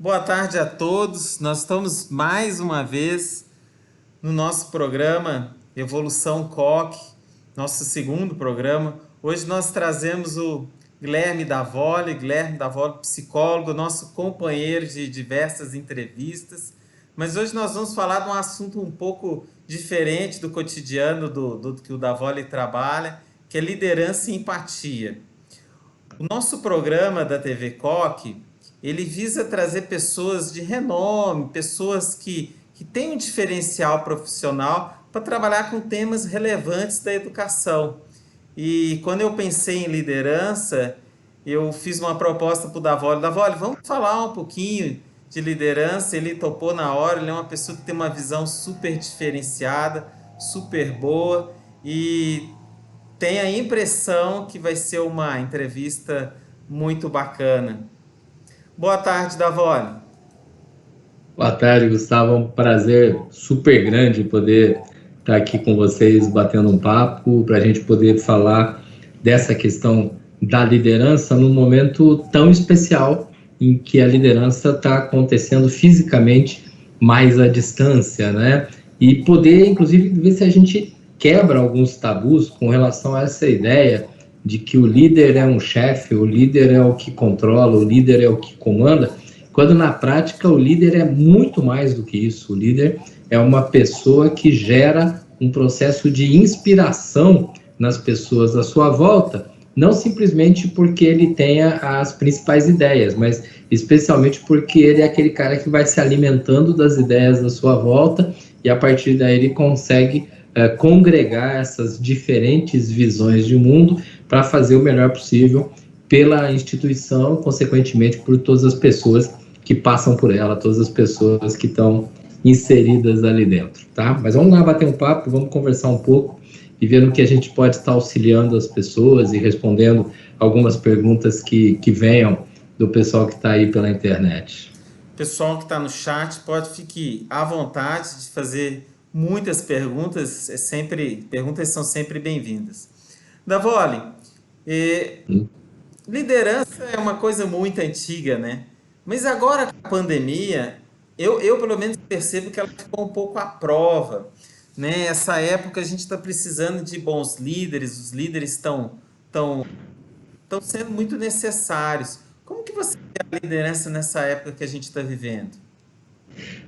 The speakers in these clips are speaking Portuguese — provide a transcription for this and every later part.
Boa tarde a todos. Nós estamos mais uma vez no nosso programa Evolução Coque, nosso segundo programa. Hoje nós trazemos o Guilherme Davoli, psicólogo, nosso companheiro de diversas entrevistas. Mas hoje nós vamos falar de um assunto um pouco diferente do cotidiano do que o Davoli trabalha, que é liderança e empatia. O nosso programa da TV Coque, ele visa trazer pessoas de renome, pessoas que têm um diferencial profissional para trabalhar com temas relevantes da educação. E quando eu pensei em liderança, eu fiz uma proposta para o Davoli. Davoli, vamos falar um pouquinho de liderança. Ele topou na hora, ele é uma pessoa que tem uma visão super diferenciada, super boa e tem a impressão que vai ser uma entrevista muito bacana. Boa tarde, Davoli. Boa tarde, Gustavo. É um prazer super grande poder estar aqui com vocês batendo um papo para a gente poder falar dessa questão da liderança num momento tão especial em que a liderança está acontecendo fisicamente mais à distância, né? E poder, inclusive, ver se a gente quebra alguns tabus com relação a essa ideia de que o líder é um chefe, o líder é o que controla, o líder é o que comanda, quando na prática o líder é muito mais do que isso. O líder é uma pessoa que gera um processo de inspiração nas pessoas à sua volta, não simplesmente porque ele tenha as principais ideias, mas especialmente porque ele é aquele cara que vai se alimentando das ideias à sua volta e a partir daí ele consegue congregar essas diferentes visões de mundo para fazer o melhor possível pela instituição, consequentemente por todas as pessoas que passam por ela, todas as pessoas que estão inseridas ali dentro, tá? Mas vamos lá bater um papo, vamos conversar um pouco e ver no que a gente pode estar auxiliando as pessoas e respondendo algumas perguntas que venham do pessoal que está aí pela internet. Pessoal que está no chat, pode ficar à vontade de fazer muitas perguntas, perguntas são sempre bem-vindas. Davoli, liderança é uma coisa muito antiga, né? Mas agora com a pandemia, eu pelo menos percebo que ela ficou um pouco à prova, né? Essa época a gente está precisando de bons líderes, os líderes estão sendo muito necessários. Como que você vê a liderança nessa época que a gente está vivendo?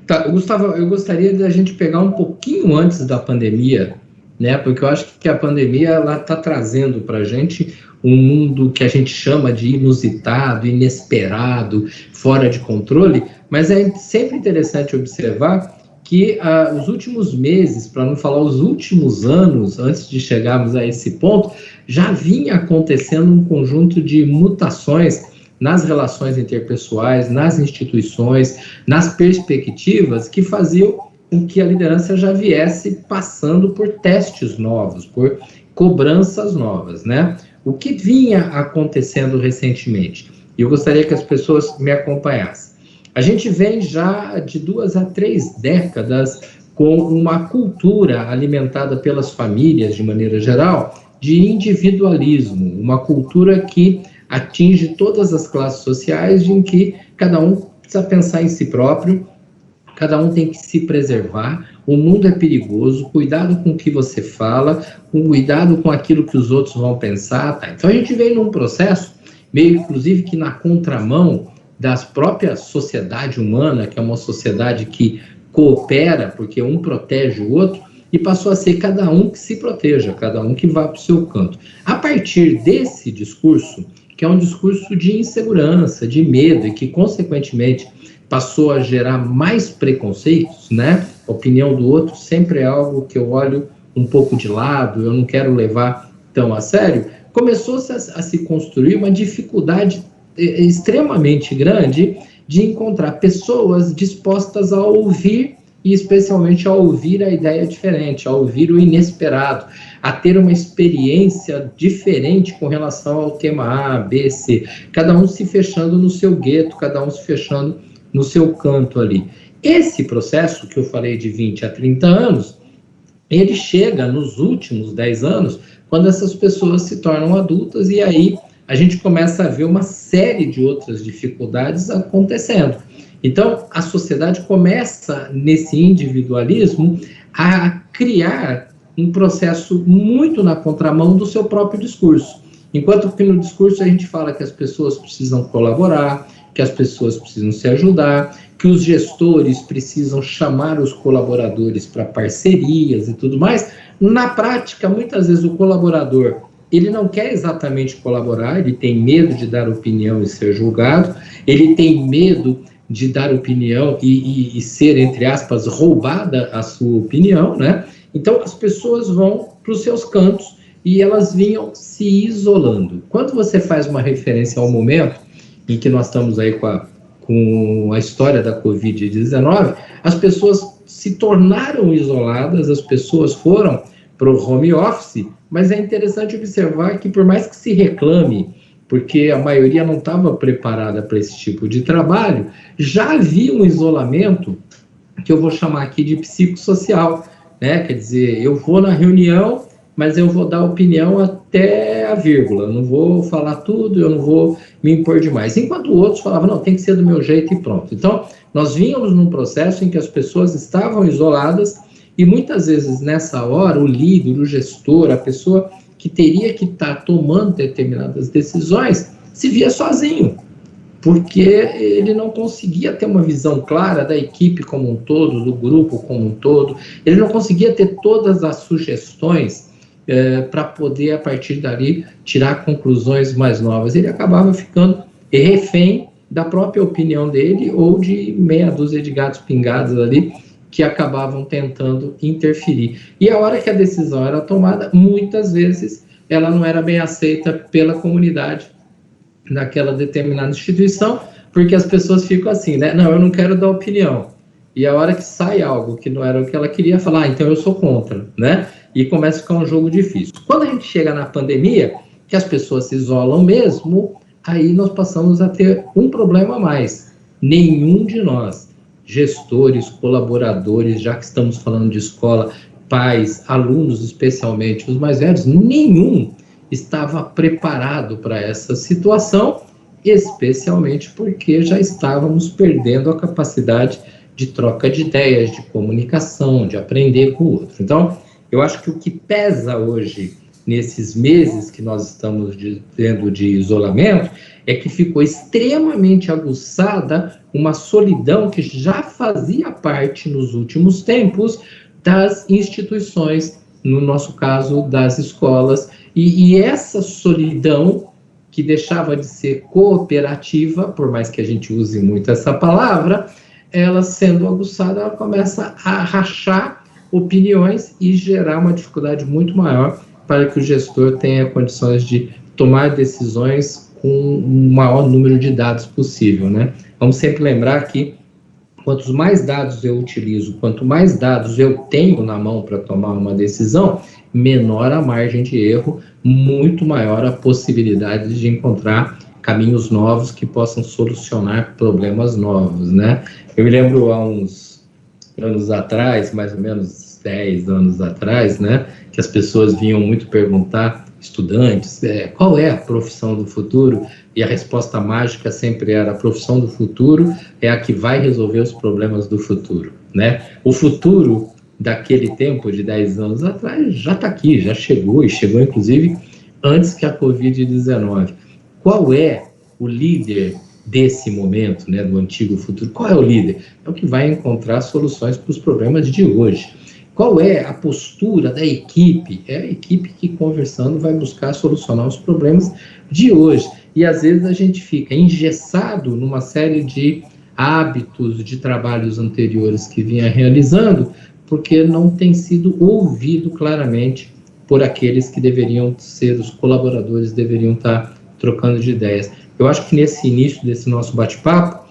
Tá, Gustavo, eu gostaria de a gente pegar um pouquinho antes da pandemia, né? Porque eu acho que a pandemia ela está trazendo para a gente um mundo que a gente chama de inusitado, inesperado, fora de controle, mas é sempre interessante observar que os últimos meses, para não falar os últimos anos, antes de chegarmos a esse ponto, já vinha acontecendo um conjunto de mutações nas relações interpessoais, nas instituições, nas perspectivas que faziam com que a liderança já viesse passando por testes novos, por cobranças novas, né? O que vinha acontecendo recentemente? E eu gostaria que as pessoas me acompanhassem. A gente vem já de 2 a 3 décadas com uma cultura alimentada pelas famílias, de maneira geral, de individualismo, uma cultura que atinge todas as classes sociais, em que cada um precisa pensar em si próprio, cada um tem que se preservar, o mundo é perigoso, cuidado com o que você fala, cuidado com aquilo que os outros vão pensar, tá? Então a gente vem num processo, meio inclusive que na contramão das próprias sociedade humana, que é uma sociedade que coopera, porque um protege o outro, e passou a ser cada um que se proteja, cada um que vá para o seu canto. A partir desse discurso, que é um discurso de insegurança, de medo, e que, consequentemente, passou a gerar mais preconceitos, né? A opinião do outro sempre é algo que eu olho um pouco de lado, eu não quero levar tão a sério. Começou-se a se construir uma dificuldade extremamente grande de encontrar pessoas dispostas a ouvir, e especialmente a ouvir a ideia diferente, a ouvir o inesperado, a ter uma experiência diferente com relação ao tema A, B, C. Cada um se fechando no seu gueto, cada um se fechando no seu canto ali. Esse processo que eu falei de 20 a 30 anos, ele chega nos últimos 10 anos, quando essas pessoas se tornam adultas, e aí a gente começa a ver uma série de outras dificuldades acontecendo. Então, a sociedade começa, nesse individualismo, a criar um processo muito na contramão do seu próprio discurso. Enquanto que no discurso a gente fala que as pessoas precisam colaborar, que as pessoas precisam se ajudar, que os gestores precisam chamar os colaboradores para parcerias e tudo mais, na prática, muitas vezes o colaborador, ele não quer exatamente colaborar, ele tem medo de dar opinião e ser julgado, ele tem medo de dar opinião e ser, entre aspas, roubada a sua opinião, né? Então, as pessoas vão para os seus cantos e elas vinham se isolando. Quando você faz uma referência ao momento em que nós estamos aí com a história da Covid-19, as pessoas se tornaram isoladas, as pessoas foram para o home office, mas é interessante observar que por mais que se reclame, porque a maioria não estava preparada para esse tipo de trabalho, já havia um isolamento que eu vou chamar aqui de psicossocial, né? Quer dizer, eu vou na reunião, mas eu vou dar opinião até a vírgula, não vou falar tudo, eu não vou me impor demais. Enquanto outros falavam, não, tem que ser do meu jeito e pronto. Então, nós vínhamos num processo em que as pessoas estavam isoladas e muitas vezes nessa hora o líder, o gestor, a pessoa que teria que estar tomando determinadas decisões se via sozinho, porque ele não conseguia ter uma visão clara da equipe como um todo, do grupo como um todo, ele não conseguia ter todas as sugestões para poder, a partir dali, tirar conclusões mais novas. Ele acabava ficando refém da própria opinião dele ou de meia dúzia de gatos pingados ali que acabavam tentando interferir. E a hora que a decisão era tomada, muitas vezes ela não era bem aceita pela comunidade daquela determinada instituição, porque as pessoas ficam assim, né? Não, eu não quero dar opinião. E a hora que sai algo que não era o que ela queria, falar, então eu sou contra, né? E começa a ficar um jogo difícil. Quando a gente chega na pandemia, que as pessoas se isolam mesmo, aí nós passamos a ter um problema a mais. Nenhum de nós, gestores, colaboradores, já que estamos falando de escola, pais, alunos especialmente, os mais velhos, nenhum estava preparado para essa situação, especialmente porque já estávamos perdendo a capacidade de troca de ideias, de comunicação, de aprender com o outro. Então, eu acho que o que pesa hoje, nesses meses que nós estamos tendo de isolamento, é que ficou extremamente aguçada uma solidão que já fazia parte, nos últimos tempos, das instituições, no nosso caso, das escolas, e essa solidão, que deixava de ser cooperativa, por mais que a gente use muito essa palavra, ela sendo aguçada, ela começa a rachar opiniões e gerar uma dificuldade muito maior para que o gestor tenha condições de tomar decisões com o maior número de dados possível, né? Vamos sempre lembrar que quantos mais dados eu utilizo, quanto mais dados eu tenho na mão para tomar uma decisão, menor a margem de erro, muito maior a possibilidade de encontrar caminhos novos que possam solucionar problemas novos, né? Eu me lembro há uns anos atrás, mais ou menos 10 anos atrás, né, que as pessoas vinham muito perguntar, estudantes, qual é a profissão do futuro? E a resposta mágica sempre era: a profissão do futuro é a que vai resolver os problemas do futuro, né? O futuro daquele tempo, de 10 anos atrás, já está aqui, já chegou, e chegou inclusive antes que a Covid-19. Qual é o líder desse momento, né, do antigo futuro? Qual é o líder? É o que vai encontrar soluções para os problemas de hoje. Qual é a postura da equipe? É a equipe que, conversando, vai buscar solucionar os problemas de hoje. E, às vezes, a gente fica engessado numa série de hábitos, de trabalhos anteriores que vinha realizando, porque não tem sido ouvido claramente por aqueles que deveriam ser os colaboradores, deveriam estar trocando de ideias. Eu acho que nesse início desse nosso bate-papo,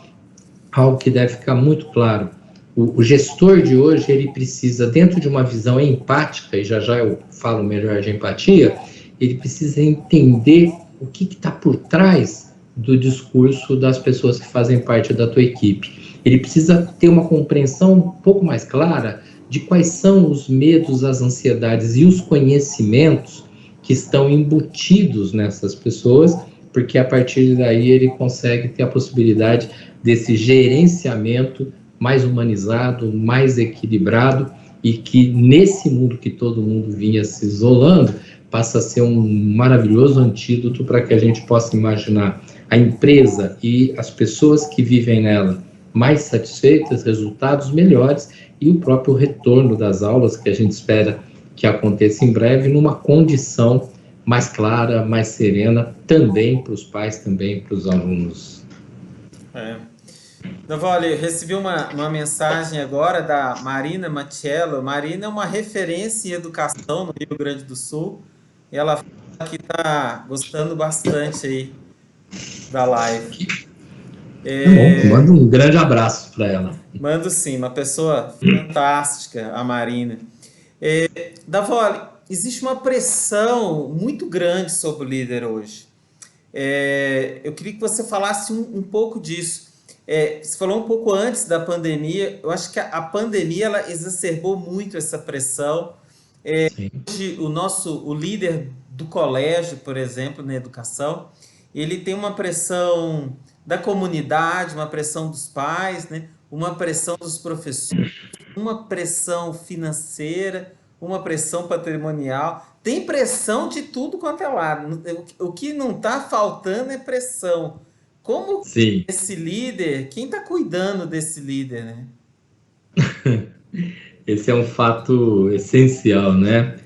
algo que deve ficar muito claro: o gestor de hoje, ele precisa, dentro de uma visão empática, e já já eu falo melhor de empatia, ele precisa entender o que está por trás do discurso das pessoas que fazem parte da tua equipe. Ele precisa ter uma compreensão um pouco mais clara de quais são os medos, as ansiedades e os conhecimentos que estão embutidos nessas pessoas, porque a partir daí ele consegue ter a possibilidade desse gerenciamento mais humanizado, mais equilibrado, e que nesse mundo que todo mundo vinha se isolando, passa a ser um maravilhoso antídoto para que a gente possa imaginar a empresa e as pessoas que vivem nela mais satisfeitas, resultados melhores e o próprio retorno das aulas que a gente espera que aconteça em breve numa condição mais clara, mais serena, também para os pais, também para os alunos. Olha, eu recebi uma mensagem agora da Marina Matiello. Marina é uma referência em educação no Rio Grande do Sul. E ela fala que está gostando bastante aí da live. Bom, manda um grande abraço para ela. Mando sim, uma pessoa fantástica, a Marina. Davoli, existe uma pressão muito grande sobre o líder hoje. Eu queria que você falasse um pouco disso. Você falou um pouco antes da pandemia. Eu acho que a pandemia ela exacerbou muito essa pressão. Hoje, o líder do colégio, por exemplo, na educação, ele tem uma pressão da comunidade, uma pressão dos pais, né? Uma pressão dos professores, uma pressão financeira, uma pressão patrimonial. Tem pressão de tudo quanto é lado. O que não está faltando é pressão. Como esse líder, quem está cuidando desse líder, né? Esse é um fato essencial, né?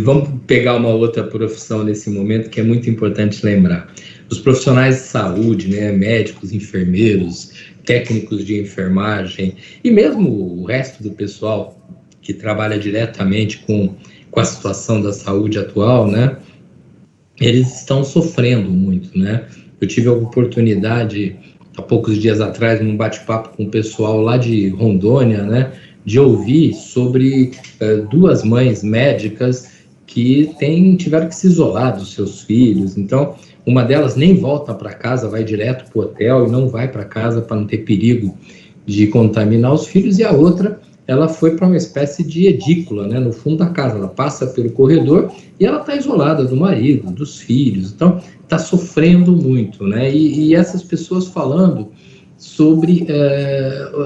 Vamos pegar uma outra profissão nesse momento que é muito importante lembrar. Os profissionais de saúde, né, médicos, enfermeiros, técnicos de enfermagem e mesmo o resto do pessoal que trabalha diretamente com a situação da saúde atual, né? Eles estão sofrendo muito, né? Eu tive a oportunidade, há poucos dias atrás, num bate-papo com o pessoal lá de Rondônia, né? De ouvir sobre duas mães médicas que tiveram que se isolar dos seus filhos. Então, uma delas nem volta para casa, vai direto para o hotel e não vai para casa para não ter perigo de contaminar os filhos, e a outra, ela foi para uma espécie de edícula, né, no fundo da casa. Ela passa pelo corredor e ela está isolada do marido, dos filhos. Então, está sofrendo muito, né? E essas pessoas falando sobre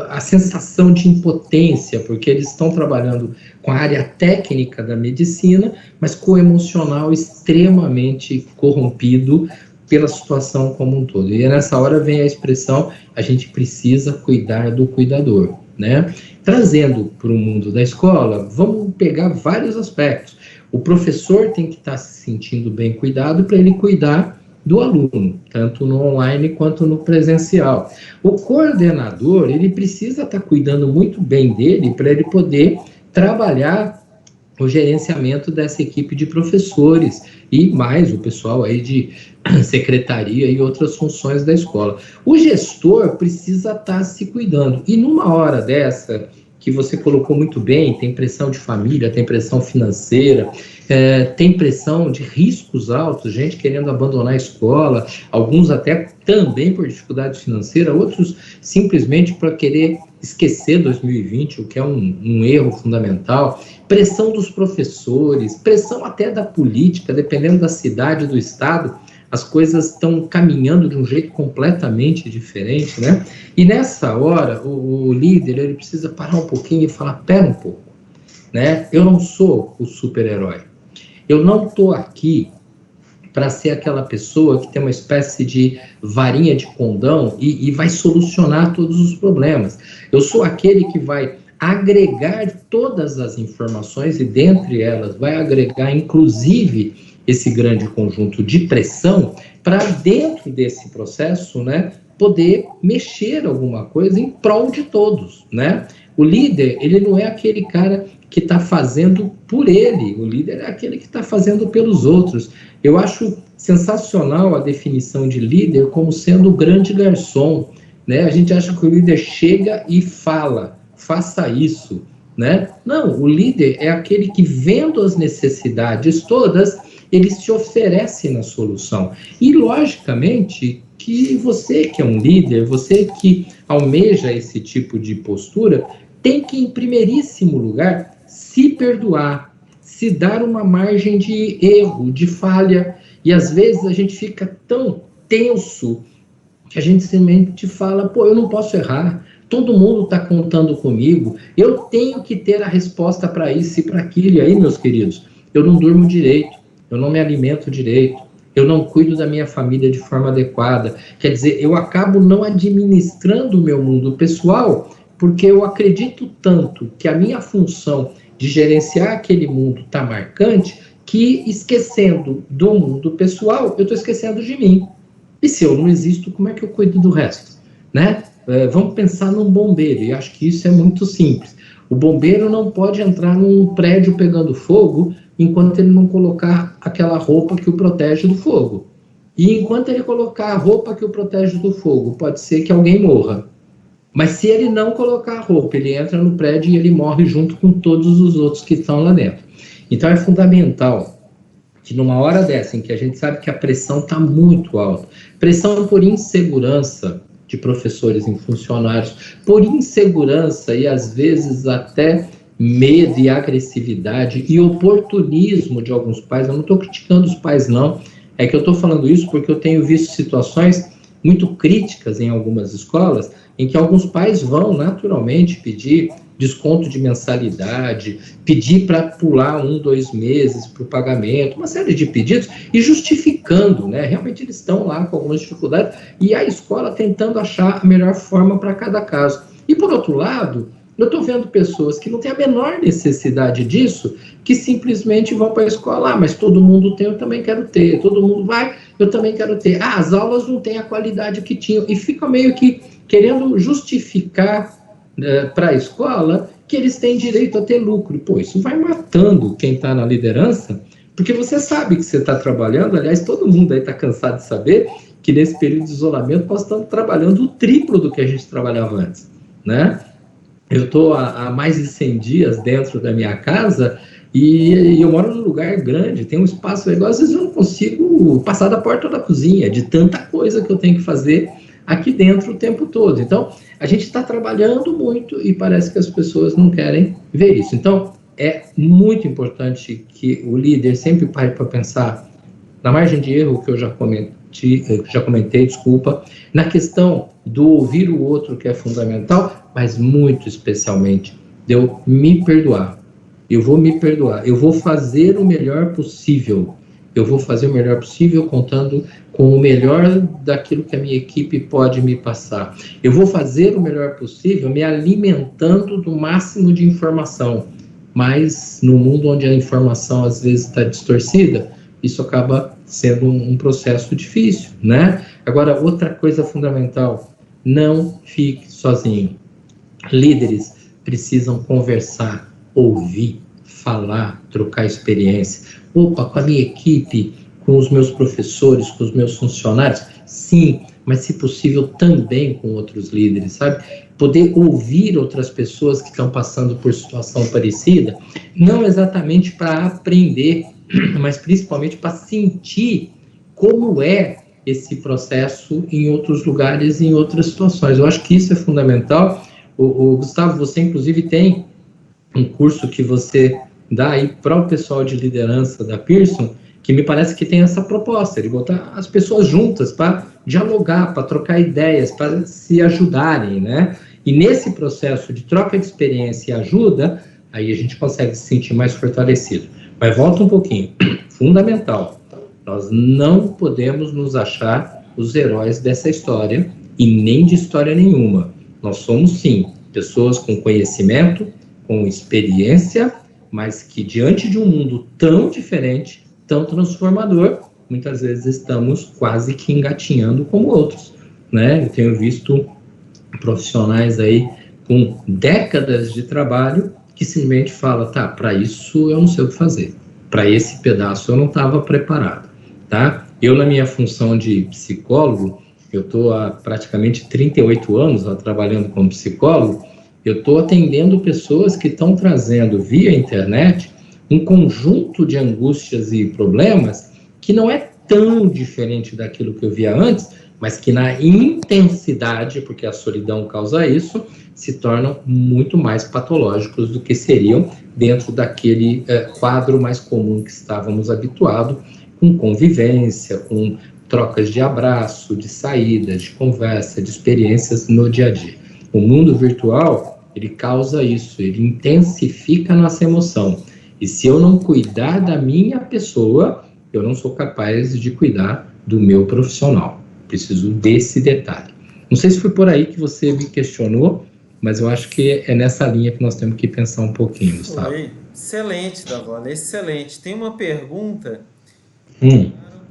a sensação de impotência, porque eles estão trabalhando com a área técnica da medicina, mas com o emocional extremamente corrompido pela situação como um todo. E nessa hora vem a expressão: a gente precisa cuidar do cuidador, né? Trazendo para o mundo da escola, vamos pegar vários aspectos. O professor tem que estar se sentindo bem cuidado para ele cuidar do aluno, tanto no online quanto no presencial. O coordenador, ele precisa estar cuidando muito bem dele para ele poder trabalhar o gerenciamento dessa equipe de professores e mais o pessoal aí de secretaria e outras funções da escola. O gestor precisa estar se cuidando, e numa hora dessa, que você colocou muito bem, tem pressão de família, tem pressão financeira, tem pressão de riscos altos, gente querendo abandonar a escola, alguns até também por dificuldade financeira, outros simplesmente para querer esquecer 2020, o que é um erro fundamental. Pressão dos professores, pressão até da política, dependendo da cidade, do estado, as coisas estão caminhando de um jeito completamente diferente, né? E nessa hora, o líder, ele precisa parar um pouquinho e falar: pera um pouco, né? Eu não sou o super-herói. Eu não estou aqui para ser aquela pessoa que tem uma espécie de varinha de condão e vai solucionar todos os problemas. Eu sou aquele que vai agregar todas as informações e, dentre elas, vai agregar, inclusive, esse grande conjunto de pressão para, dentro desse processo, né, poder mexer alguma coisa em prol de todos, né? O líder, ele não é aquele cara que está fazendo por ele, o líder é aquele que está fazendo pelos outros. Eu acho sensacional a definição de líder como sendo o grande garçom, né? A gente acha que o líder chega e fala: faça isso, né? Não, o líder é aquele que, vendo as necessidades todas, ele se oferece na solução. E, logicamente, que você que é um líder, você que almeja esse tipo de postura, tem que, em primeiríssimo lugar, se perdoar, se dar uma margem de erro, de falha, E às vezes a gente fica tão tenso que a gente simplesmente fala, pô, eu não posso errar, todo mundo está contando comigo, eu tenho que ter a resposta para isso e para aquilo. E aí, meus queridos, eu não durmo direito, eu não me alimento direito, eu não cuido da minha família de forma adequada. Quer dizer, eu acabo não administrando o meu mundo pessoal, porque eu acredito tanto que a minha função de gerenciar aquele mundo está marcante, que esquecendo do mundo pessoal, eu estou esquecendo de mim. E se eu não existo, como é que eu cuido do resto? Né? Vamos pensar num bombeiro, e acho que isso é muito simples. O bombeiro não pode entrar num prédio pegando fogo enquanto ele não colocar aquela roupa que o protege do fogo. E enquanto ele colocar a roupa que o protege do fogo, pode ser que alguém morra. Mas se ele não colocar a roupa, ele entra no prédio e ele morre junto com todos os outros que estão lá dentro. Então é fundamental que numa hora dessa, em que a gente sabe que a pressão está muito alta, pressão por insegurança de professores em funcionários, por insegurança e às vezes até medo e agressividade e oportunismo de alguns pais. Eu não estou criticando os pais, não. É que eu estou falando isso porque eu tenho visto situações muito críticas em algumas escolas, em que alguns pais vão naturalmente pedir desconto de mensalidade, pedir para pular 1, 2 meses para o pagamento, uma série de pedidos, e justificando, né? Realmente eles estão lá com algumas dificuldades, e a escola tentando achar a melhor forma para cada caso. E por outro lado, eu estou vendo pessoas que não têm a menor necessidade disso, que simplesmente vão para a escola, mas todo mundo tem, eu também quero ter, todo mundo vai, eu também quero ter. As aulas não têm a qualidade que tinham, e fica meio que querendo justificar para a escola que eles têm direito a ter lucro. Pô, isso vai matando quem está na liderança, porque você sabe que você está trabalhando, aliás, todo mundo aí está cansado de saber que nesse período de isolamento nós estamos trabalhando o triplo do que a gente trabalhava antes, né? Eu estou há mais de 100 dias dentro da minha casa e eu moro num lugar grande, tem um espaço legal, às vezes eu não consigo passar da porta da cozinha, de tanta coisa que eu tenho que fazer aqui dentro o tempo todo. Então, a gente está trabalhando muito e parece que as pessoas não querem ver isso. Então, é muito importante que o líder sempre pare para pensar na margem de erro que eu já comentei, desculpa, na questão do ouvir o outro, que é fundamental, mas muito especialmente de eu me perdoar. Eu vou me perdoar, eu vou fazer o melhor possível. Eu vou fazer o melhor possível contando com o melhor daquilo que a minha equipe pode me passar. Eu vou fazer o melhor possível me alimentando do máximo de informação. Mas no mundo onde a informação às vezes está distorcida, isso acaba sendo um processo difícil, né? Agora, outra coisa fundamental, não fique sozinho. Líderes precisam conversar, ouvir, falar, trocar experiência. Opa, com a minha equipe, com os meus professores, com os meus funcionários, sim, mas se possível também com outros líderes, sabe? Poder ouvir outras pessoas que estão passando por situação parecida, não exatamente para aprender, mas principalmente para sentir como é esse processo em outros lugares, em outras situações. Eu acho que isso é fundamental. O Gustavo, você inclusive tem um curso que você dá aí para o pessoal de liderança da Pearson, que me parece que tem essa proposta, de botar as pessoas juntas para dialogar, para trocar ideias, para se ajudarem, né? E nesse processo de troca de experiência e ajuda, aí a gente consegue se sentir mais fortalecido. Mas volta um pouquinho, fundamental, nós não podemos nos achar os heróis dessa história e nem de história nenhuma. Nós somos, sim, pessoas com conhecimento, com experiência, mas que diante de um mundo tão diferente, tão transformador, muitas vezes estamos quase que engatinhando como outros, né? Eu tenho visto profissionais aí com décadas de trabalho que simplesmente falam, tá, para isso eu não sei o que fazer, para esse pedaço eu não estava preparado, tá? Eu, na minha função de psicólogo, eu estou há praticamente 38 anos trabalhando como psicólogo, eu estou atendendo pessoas que estão trazendo via internet um conjunto de angústias e problemas que não é tão diferente daquilo que eu via antes, mas que na intensidade, porque a solidão causa isso, se tornam muito mais patológicos do que seriam dentro daquele quadro mais comum que estávamos habituados, com convivência, com trocas de abraço, de saída, de conversa, de experiências no dia a dia. O mundo virtual, ele causa isso, ele intensifica a nossa emoção. E se eu não cuidar da minha pessoa, eu não sou capaz de cuidar do meu profissional. Preciso desse detalhe. Não sei se foi por aí que você me questionou, mas eu acho que é nessa linha que nós temos que pensar um pouquinho, Gustavo. Foi excelente, Davola, excelente. Tem uma pergunta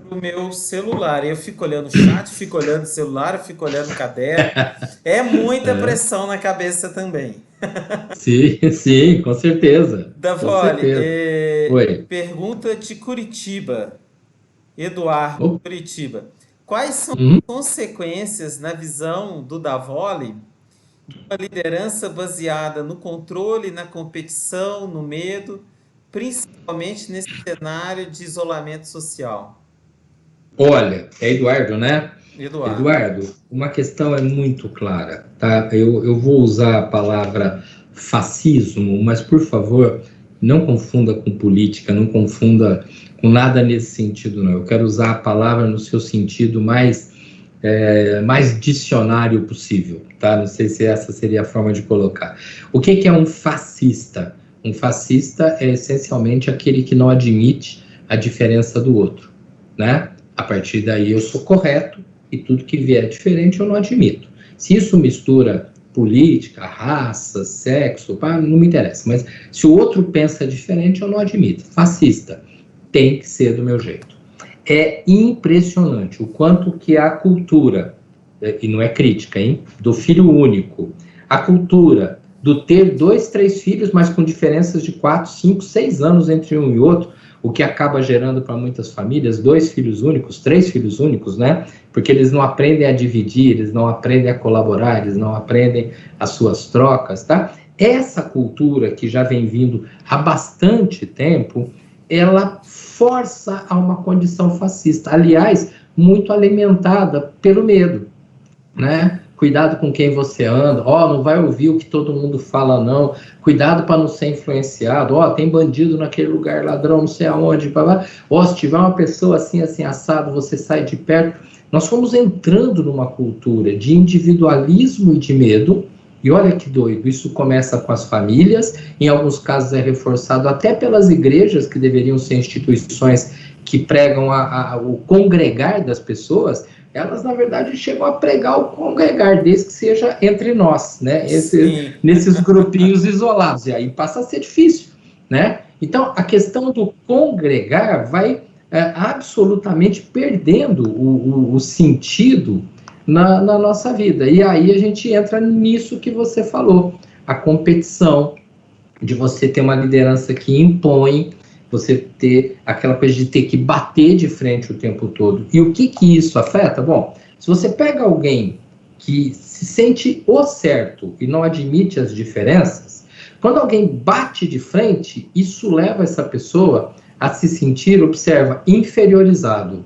pro meu celular. Eu fico olhando o chat, fico olhando o celular, eu fico olhando o caderno. É muita pressão na cabeça também. Sim, sim, com certeza. Davola, Oi. pergunta de Curitiba. Eduardo, Oh. Curitiba. Quais são as consequências, na visão do Davoli, de uma liderança baseada no controle, na competição, no medo, principalmente nesse cenário de isolamento social? Olha, é Eduardo, né? Eduardo. Eduardo, uma questão é muito clara, tá? Eu vou usar a palavra fascismo, mas, por favor, não confunda com política, não confunda com nada nesse sentido, não. Eu quero usar a palavra no seu sentido mais dicionário possível, tá? Não sei se essa seria a forma de colocar. O que é um fascista? Um fascista é essencialmente aquele que não admite a diferença do outro, né? A partir daí eu sou correto e tudo que vier diferente eu não admito. Se isso mistura política, raça, sexo, não me interessa. Mas se o outro pensa diferente, eu não admito. Fascista tem que ser do meu jeito. É impressionante o quanto que a cultura, e não é crítica, hein, do filho único, a cultura do ter 2, 3 filhos, mas com diferenças de 4, 5, 6 anos entre um e outro, o que acaba gerando para muitas famílias 2 filhos únicos, 3 filhos únicos, né? Porque eles não aprendem a dividir, eles não aprendem a colaborar, eles não aprendem as suas trocas, tá? Essa cultura que já vem vindo há bastante tempo, ela força a uma condição fascista, aliás, muito alimentada pelo medo, né? Cuidado com quem você anda, não vai ouvir o que todo mundo fala, não. Cuidado para não ser influenciado, tem bandido naquele lugar, ladrão, não sei aonde, se tiver uma pessoa assim, assim, assado, você sai de perto. Nós fomos entrando numa cultura de individualismo e de medo, e olha que doido, isso começa com as famílias, em alguns casos é reforçado até pelas igrejas, que deveriam ser instituições que pregam o congregar das pessoas. Elas, na verdade, chegam a pregar o congregar, desde que seja entre nós, né? Nesses grupinhos isolados, e aí passa a ser difícil, né? Então, a questão do congregar vai absolutamente perdendo o sentido na nossa vida, e aí a gente entra nisso que você falou, a competição, de você ter uma liderança que impõe, você ter aquela coisa de ter que bater de frente o tempo todo. E o que isso afeta? Bom, se você pega alguém que se sente o certo e não admite as diferenças, quando alguém bate de frente, isso leva essa pessoa a se sentir, observa, inferiorizado.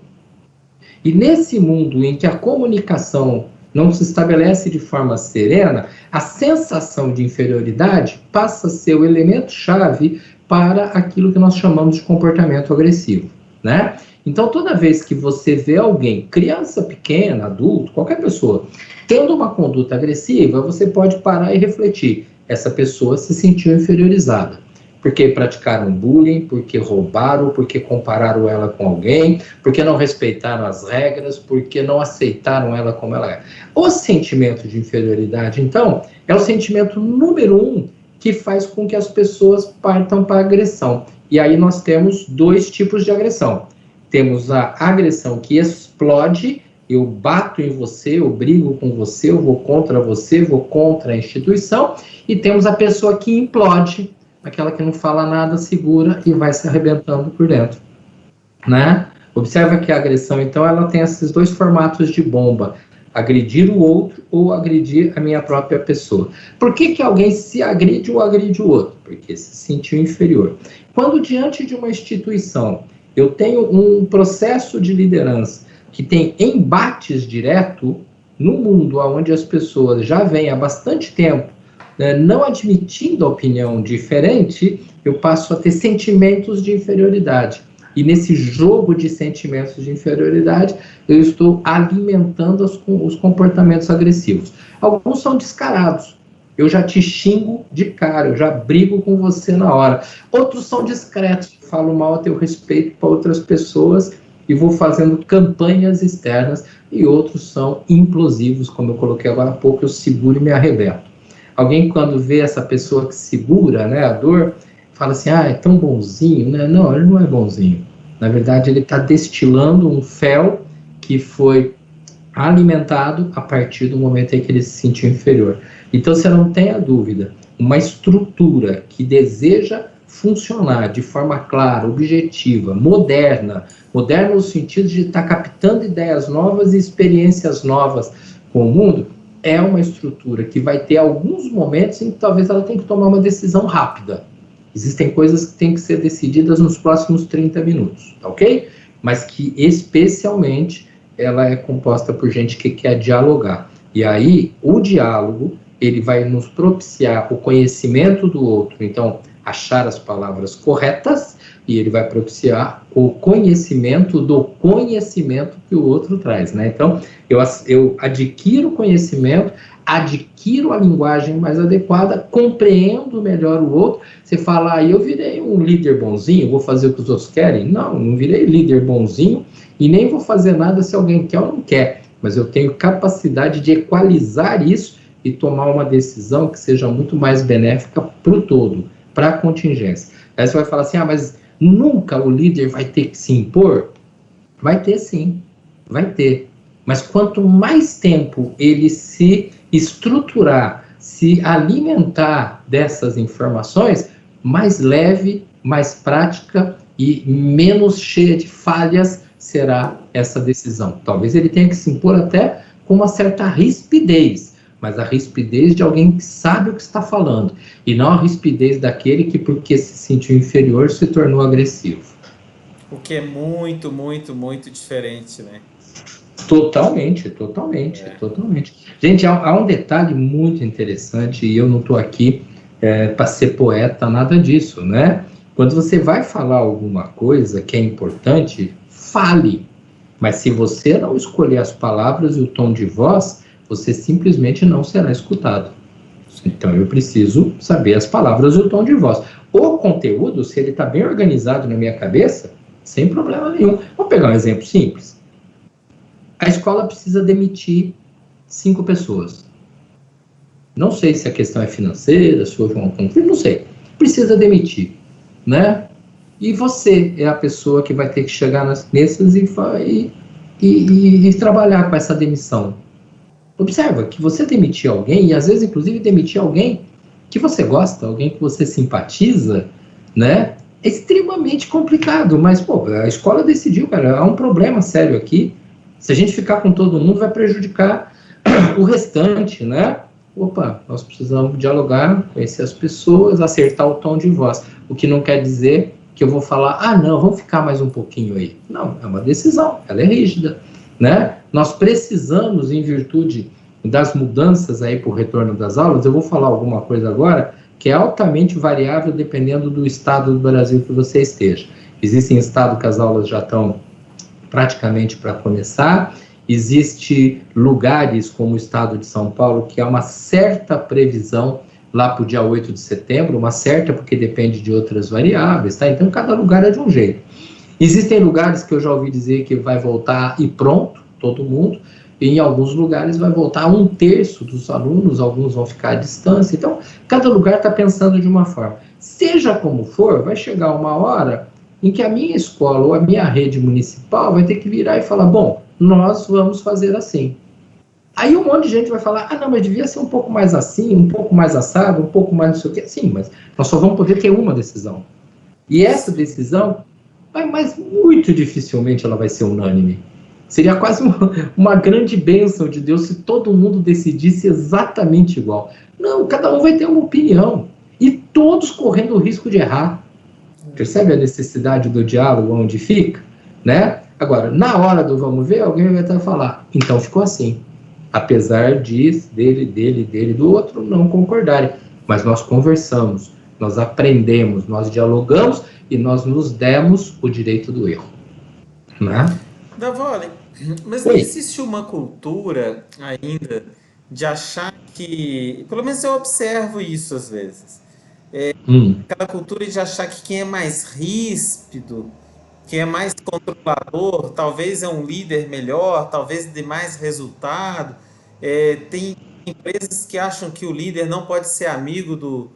E nesse mundo em que a comunicação não se estabelece de forma serena, a sensação de inferioridade passa a ser o elemento-chave para aquilo que nós chamamos de comportamento agressivo, né? Então, toda vez que você vê alguém, criança pequena, adulto, qualquer pessoa, tendo uma conduta agressiva, você pode parar e refletir. Essa pessoa se sentiu inferiorizada. Porque praticaram bullying, porque roubaram, porque compararam ela com alguém, porque não respeitaram as regras, porque não aceitaram ela como ela é. O sentimento de inferioridade, então, é o sentimento número 1 que faz com que as pessoas partam para a agressão. E aí nós temos 2 tipos de agressão. Temos a agressão que explode, eu bato em você, eu brigo com você, eu vou contra a instituição, e temos a pessoa que implode, aquela que não fala nada, segura e vai se arrebentando por dentro, né? Observa que a agressão, então, ela tem esses 2 formatos de bomba: agredir o outro ou agredir a minha própria pessoa. Por que alguém se agride ou agride o outro? Porque se sentiu inferior. Quando diante de uma instituição eu tenho um processo de liderança que tem embates direto no mundo onde as pessoas já vêm há bastante tempo não admitindo a opinião diferente, eu passo a ter sentimentos de inferioridade. E nesse jogo de sentimentos de inferioridade, eu estou alimentando os comportamentos agressivos. Alguns são descarados. Eu já te xingo de cara, eu já brigo com você na hora. Outros são discretos, falo mal a teu respeito para outras pessoas e vou fazendo campanhas externas. E outros são implosivos, como eu coloquei agora há pouco, eu seguro e me arrebeto. Alguém, quando vê essa pessoa que segura, né, a dor, fala assim, é tão bonzinho, né? Não, ele não é bonzinho. Na verdade, ele está destilando um fel que foi alimentado a partir do momento em que ele se sentiu inferior. Então, você não tenha dúvida, uma estrutura que deseja funcionar de forma clara, objetiva, moderna no sentido de estar captando ideias novas e experiências novas com o mundo, é uma estrutura que vai ter alguns momentos em que talvez ela tenha que tomar uma decisão rápida. Existem coisas que têm que ser decididas nos próximos 30 minutos, ok? Mas que, especialmente, ela é composta por gente que quer dialogar. E aí, o diálogo, ele vai nos propiciar o conhecimento do outro, então, achar as palavras corretas, e ele vai propiciar o conhecimento do conhecimento que o outro traz, né? Então, eu adquiro conhecimento, adquiro a linguagem mais adequada, compreendo melhor o outro. Você fala, eu virei um líder bonzinho, vou fazer o que os outros querem? Não, não virei líder bonzinho e nem vou fazer nada se alguém quer ou não quer, mas eu tenho capacidade de equalizar isso e tomar uma decisão que seja muito mais benéfica para o todo, para a contingência. Aí você vai falar assim, mas nunca o líder vai ter que se impor? Vai ter sim, vai ter. Mas quanto mais tempo ele se estruturar, se alimentar dessas informações, mais leve, mais prática e menos cheia de falhas será essa decisão. Talvez ele tenha que se impor até com uma certa rispidez, mas a rispidez de alguém que sabe o que está falando, e não a rispidez daquele que, porque se sentiu inferior, se tornou agressivo. O que é muito, muito, muito diferente, né? Totalmente. Gente, há um detalhe muito interessante, e eu não estou aqui para ser poeta, nada disso, né? Quando você vai falar alguma coisa que é importante, fale. Mas se você não escolher as palavras e o tom de voz, você simplesmente não será escutado. Então, eu preciso saber as palavras e o tom de voz. O conteúdo, se ele está bem organizado na minha cabeça, sem problema nenhum. Vou pegar um exemplo simples. A escola precisa demitir 5 pessoas. Não sei se a questão é financeira, se houve um conflito, não sei. Precisa demitir, né? E você é a pessoa que vai ter que chegar nas mesas e trabalhar com essa demissão. Observa que você demitir alguém, e às vezes, inclusive, demitir alguém que você gosta, alguém que você simpatiza, né? É extremamente complicado, mas, pô, a escola decidiu, cara, há um problema sério aqui. Se a gente ficar com todo mundo, vai prejudicar o restante, né? Opa, nós precisamos dialogar, conhecer as pessoas, acertar o tom de voz. O que não quer dizer que eu vou falar, não, vamos ficar mais um pouquinho aí. Não, é uma decisão, ela é rígida, né? Nós precisamos, em virtude das mudanças aí por retorno das aulas, eu vou falar alguma coisa agora que é altamente variável dependendo do estado do Brasil que você esteja. Existem estados que as aulas já estão praticamente para começar, existe lugares como o estado de São Paulo que há uma certa previsão lá para o dia 8 de setembro, uma certa porque depende de outras variáveis, tá? Então cada lugar é de um jeito. Existem lugares que eu já ouvi dizer que vai voltar e pronto, todo mundo, e em alguns lugares vai voltar 1/3 dos alunos, alguns vão ficar à distância, então cada lugar está pensando de uma forma. Seja como for, vai chegar uma hora em que a minha escola ou a minha rede municipal vai ter que virar e falar, bom, nós vamos fazer assim. Aí um monte de gente vai falar, não, mas devia ser um pouco mais assim, um pouco mais assado, um pouco mais não sei o quê. Sim, mas nós só vamos poder ter uma decisão. E essa decisão, mas muito dificilmente ela vai ser unânime. Seria quase uma grande bênção de Deus se todo mundo decidisse exatamente igual. Não, cada um vai ter uma opinião. E todos correndo o risco de errar. Percebe a necessidade do diálogo onde fica? Né? Agora, na hora do vamos ver, alguém vai até falar, então ficou assim. Apesar dele, do outro não concordarem. Mas nós conversamos, Nós aprendemos, nós dialogamos e nós nos demos o direito do erro, né? Davoli, mas não Oi. existe uma cultura ainda de achar que, pelo menos eu observo isso às vezes, aquela cultura de achar que quem é mais ríspido, quem é mais controlador, talvez é um líder melhor, talvez dê mais resultado. Tem empresas que acham que o líder não pode ser amigo do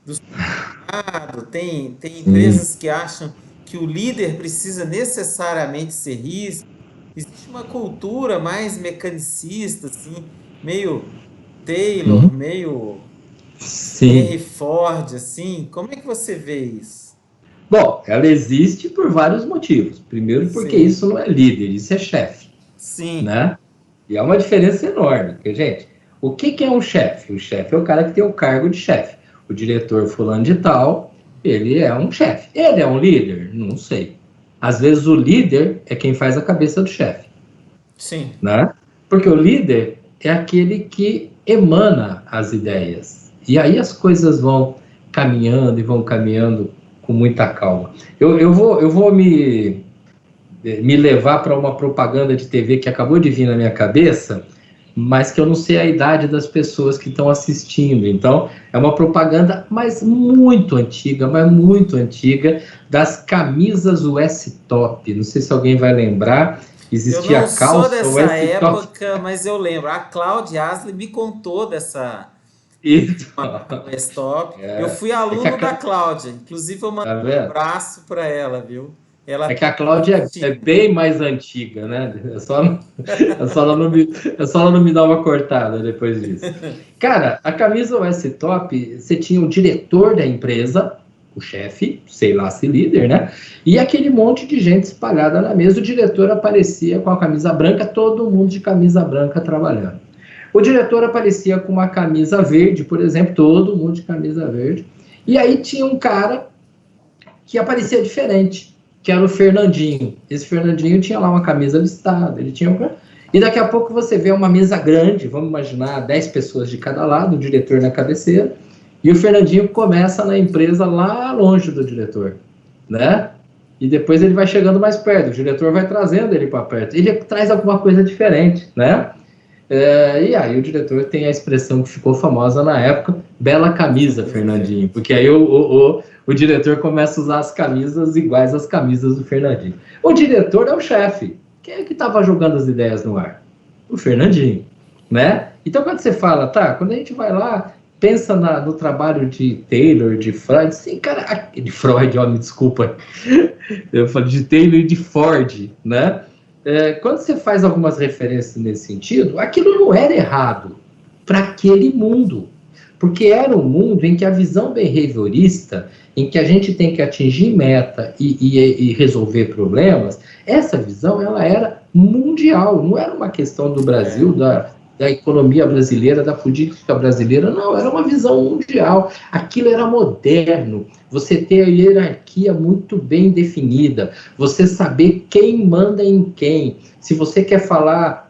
subordinado, tem Sim. empresas que acham que o líder precisa necessariamente ser ríspido. Existe uma cultura mais mecanicista, assim, meio Taylor, Uhum. meio Sim. Henry Ford, assim. Como é que você vê isso? Bom, ela existe por vários motivos. Primeiro, porque Sim, isso não é líder, isso é chefe, sim, né? E é uma diferença enorme, porque, gente, o que é um chefe? O chefe é o cara que tem o cargo de chefe. O diretor fulano de tal, ele é um chefe. Ele é um líder? Não sei. Às vezes o líder é quem faz a cabeça do chefe, sim. né? Porque o líder é aquele que emana as ideias. E aí as coisas vão caminhando e vão caminhando com muita calma. Eu vou me levar para uma propaganda de TV que acabou de vir na minha cabeça, mas que eu não sei a idade das pessoas que estão assistindo. Então, é uma propaganda, mas muito antiga, das camisas US Top. Não sei se alguém vai lembrar, Eu existia não a sou calça dessa US Top. época, mas eu lembro. A Cláudia Asli me contou dessa Então, Stop. Eu é, fui é que aluno da a, Cláudia. Inclusive, eu mandei tá um vendo? abraço para ela, viu? Ela É tá que a Cláudia é assistindo. bem mais antiga, né? É só ela não me dar uma cortada depois disso. Cara, a camisa US Top, você tinha o diretor da empresa, o chefe, sei lá se líder, né? E aquele monte de gente espalhada na mesa. O diretor aparecia com a camisa branca, todo mundo de camisa branca trabalhando. O diretor aparecia com uma camisa verde, por exemplo, todo mundo de camisa verde. E aí tinha um cara que aparecia diferente, que era o Fernandinho. Esse Fernandinho tinha lá uma camisa listada, ele tinha um... E daqui a pouco você vê uma mesa grande, vamos imaginar 10 pessoas de cada lado, o diretor na cabeceira, e o Fernandinho começa na empresa lá longe do diretor, né? E depois ele vai chegando mais perto, o diretor vai trazendo ele para perto, ele traz alguma coisa diferente, né? E aí o diretor tem a expressão que ficou famosa na época, bela camisa, Fernandinho, porque aí o diretor começa a usar as camisas iguais às camisas do Fernandinho. O diretor é o chefe. Quem é que estava jogando as ideias no ar? O Fernandinho, né? Então quando você fala, tá, quando a gente vai lá, pensa no trabalho de Taylor, de Freud, sim, cara, de Freud, ó, me desculpa, eu falo de Taylor e de Ford, né? Quando você faz algumas referências nesse sentido, aquilo não era errado para aquele mundo, porque era um mundo em que a visão behaviorista, em que a gente tem que atingir meta e resolver problemas, essa visão ela era mundial, não era uma questão do Brasil, da economia brasileira, da política brasileira, não, era uma visão mundial, aquilo era moderno, você ter a hierarquia muito bem definida, você saber quem manda em quem, se você quer falar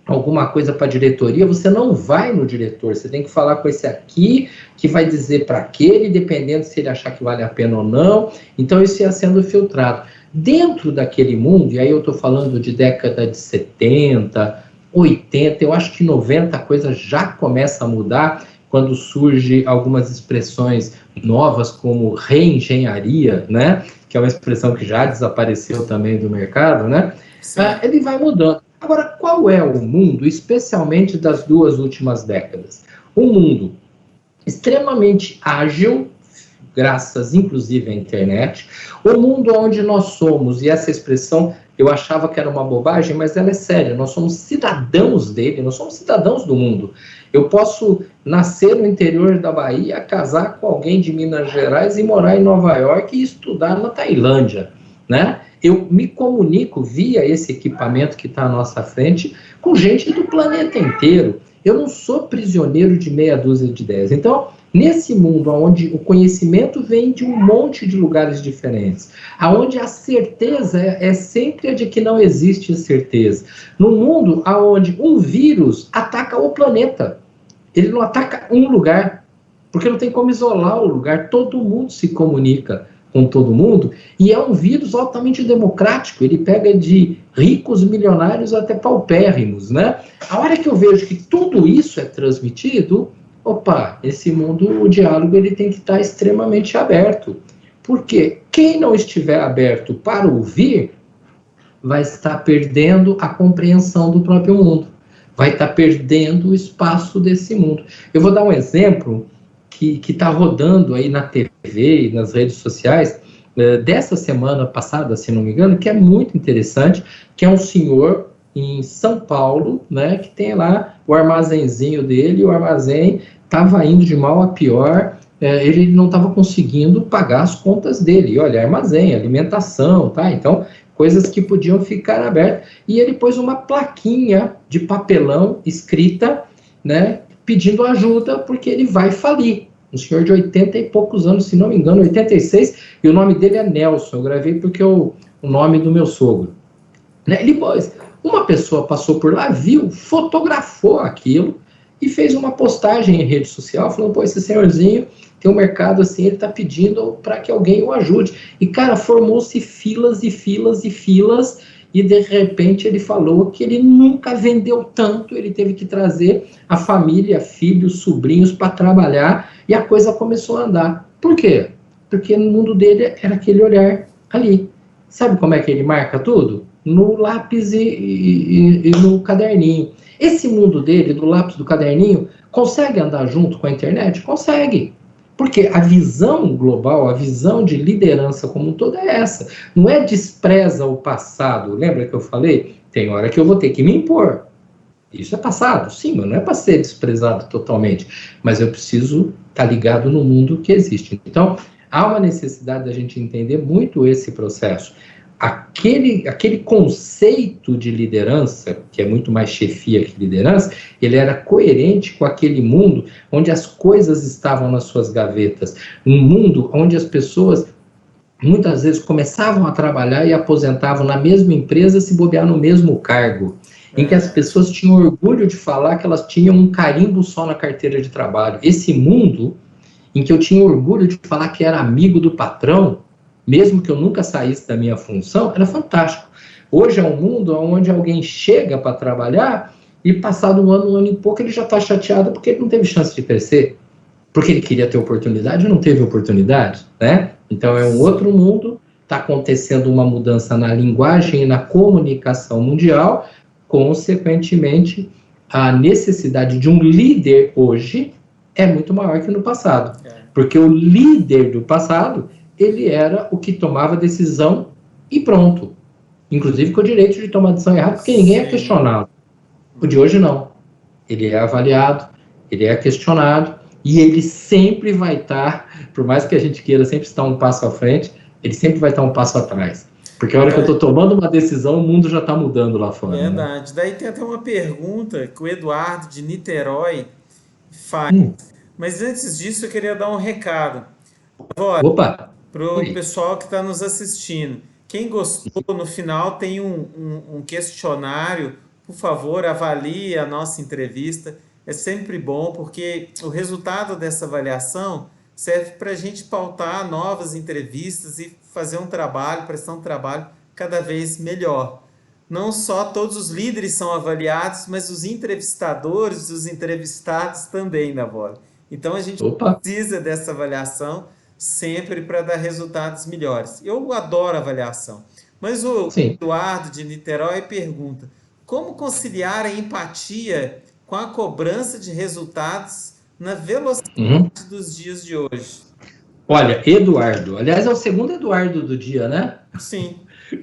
alguma coisa para a diretoria, você não vai no diretor, você tem que falar com esse aqui, que vai dizer para aquele, dependendo se ele achar que vale a pena ou não, então isso ia sendo filtrado. Dentro daquele mundo, e aí eu estou falando de década de 70, 80, eu acho que 90 a coisa já começa a mudar, quando surge algumas expressões novas como reengenharia, né? Que é uma expressão que já desapareceu também do mercado, né? Sim. Ele vai mudando. Agora, qual é o mundo, especialmente das duas últimas décadas? Um mundo extremamente ágil, graças inclusive à internet, o mundo onde nós somos, e essa expressão eu achava que era uma bobagem, mas ela é séria, nós somos cidadãos dele, nós somos cidadãos do mundo. Eu posso nascer no interior da Bahia, casar com alguém de Minas Gerais e morar em Nova York e estudar na Tailândia, né? Eu me comunico via esse equipamento que está à nossa frente com gente do planeta inteiro. Eu não sou prisioneiro de meia dúzia de ideias. Então, nesse mundo onde o conhecimento vem de um monte de lugares diferentes, aonde a certeza é sempre a de que não existe certeza, num mundo onde um vírus ataca o planeta, ele não ataca um lugar, porque não tem como isolar o lugar, todo mundo se comunica com todo mundo, e é um vírus altamente democrático, ele pega de ricos, milionários até paupérrimos, né? A hora que eu vejo que tudo isso é transmitido, opa, esse mundo, o diálogo, ele tem que estar extremamente aberto, porque quem não estiver aberto para ouvir, vai estar perdendo a compreensão do próprio mundo, vai estar perdendo o espaço desse mundo. Eu vou dar um exemplo que está rodando aí na TV e nas redes sociais, dessa semana passada, se não me engano, que é muito interessante, que é um senhor em São Paulo, né, que tem lá o armazenzinho dele, o armazém estava indo de mal a pior, ele não estava conseguindo pagar as contas dele, e olha, armazém, alimentação, tá, então coisas que podiam ficar abertas, e ele pôs uma plaquinha de papelão escrita, né, pedindo ajuda, porque ele vai falir. Um senhor de 80 e poucos anos, se não me engano, 86, e o nome dele é Nelson, eu gravei porque é o nome do meu sogro. Né? Ele pôs, uma pessoa passou por lá, viu, fotografou aquilo, e fez uma postagem em rede social, falando, pô, esse senhorzinho tem um mercado assim, ele está pedindo para que alguém o ajude. E, cara, formou-se filas e filas e filas, e de repente ele falou que ele nunca vendeu tanto, ele teve que trazer a família, filhos, sobrinhos para trabalhar, e a coisa começou a andar. Por quê? Porque no mundo dele era aquele olhar ali. Sabe como é que ele marca tudo? No lápis e no caderninho. Esse mundo dele, do lápis, do caderninho, consegue andar junto com a internet? Consegue. Porque a visão global, a visão de liderança como um todo é essa. Não é despreza o passado. Lembra que eu falei? Tem hora que eu vou ter que me impor. Isso é passado, sim, mas não é para ser desprezado totalmente. Mas eu preciso estar ligado no mundo que existe. Então, há uma necessidade da gente entender muito esse processo. Aquele conceito de liderança, que é muito mais chefia que liderança, ele era coerente com aquele mundo onde as coisas estavam nas suas gavetas. Um mundo onde as pessoas muitas vezes começavam a trabalhar e aposentavam na mesma empresa, se bobear no mesmo cargo, em que as pessoas tinham orgulho de falar que elas tinham um carimbo só na carteira de trabalho. Esse mundo em que eu tinha orgulho de falar que era amigo do patrão, mesmo que eu nunca saísse da minha função, era fantástico. Hoje é um mundo onde alguém chega para trabalhar e passado um ano e pouco, ele já está chateado porque ele não teve chance de crescer, porque ele queria ter oportunidade e não teve oportunidade, né? Então é um outro mundo, está acontecendo uma mudança na linguagem e na comunicação mundial, consequentemente, a necessidade de um líder hoje é muito maior que no passado, porque o líder do passado, ele era o que tomava decisão e pronto, inclusive com o direito de tomar decisão errada, porque ninguém é questionado. O de hoje não, ele é avaliado, ele é questionado, e ele sempre vai estar, por mais que a gente queira sempre estar um passo à frente, ele sempre vai estar um passo atrás. Porque a hora que eu estou tomando uma decisão, o mundo já está mudando lá fora. Verdade. Né? Daí tem até uma pergunta que o Eduardo de Niterói faz. Mas antes disso, eu queria dar um recado. Opa! Para o pessoal que está nos assistindo. Quem gostou, no final tem um questionário. Por favor, avalie a nossa entrevista. É sempre bom, porque o resultado dessa avaliação serve para a gente pautar novas entrevistas e fazer um trabalho, prestar um trabalho cada vez melhor. Não só todos os líderes são avaliados, mas os entrevistadores, os entrevistados também, Navoli. Então a gente precisa dessa avaliação sempre para dar resultados melhores. Eu adoro avaliação. Mas o Eduardo de Niterói pergunta: como conciliar a empatia com a cobrança de resultados na velocidade dos dias de hoje? Olha, Eduardo, aliás, é o segundo Eduardo do dia, né? Sim.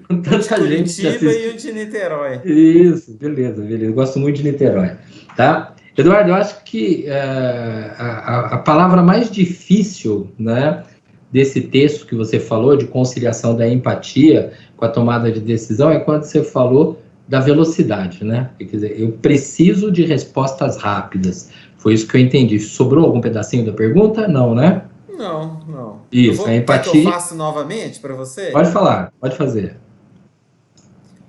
Com tanta o de gente Curitiba e o de Niterói. Isso, beleza. Eu gosto muito de Niterói, tá? Eduardo, eu acho que a palavra mais difícil, né, desse texto que você falou, de conciliação da empatia com a tomada de decisão, é quando você falou da velocidade, né? Quer dizer, eu preciso de respostas rápidas. Foi isso que eu entendi. Sobrou algum pedacinho da pergunta? Não, né? Não. Isso, a empatia... Quer que eu faça novamente para você? Pode falar, pode fazer.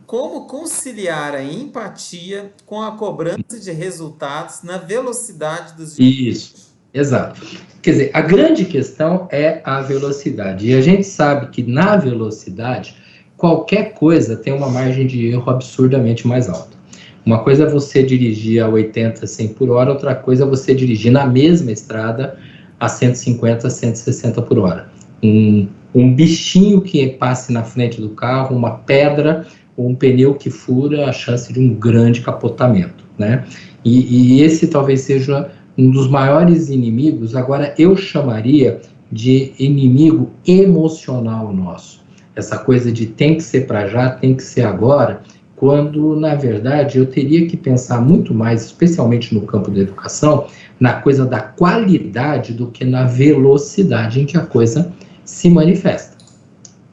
Como conciliar a empatia com a cobrança de resultados na velocidade dos dias? Isso. Exato. Quer dizer, a grande questão é a velocidade. E a gente sabe que na velocidade, qualquer coisa tem uma margem de erro absurdamente mais alta. Uma coisa é você dirigir a 80, 100 por hora, outra coisa é você dirigir na mesma estrada a 150, 160 por hora. Um bichinho que passe na frente do carro, uma pedra ou um pneu que fura, a chance de um grande capotamento, né? E esse talvez seja um dos maiores inimigos, agora eu chamaria de inimigo emocional nosso. Essa coisa de tem que ser para já, tem que ser agora, quando, na verdade, eu teria que pensar muito mais, especialmente no campo da educação, na coisa da qualidade do que na velocidade em que a coisa se manifesta,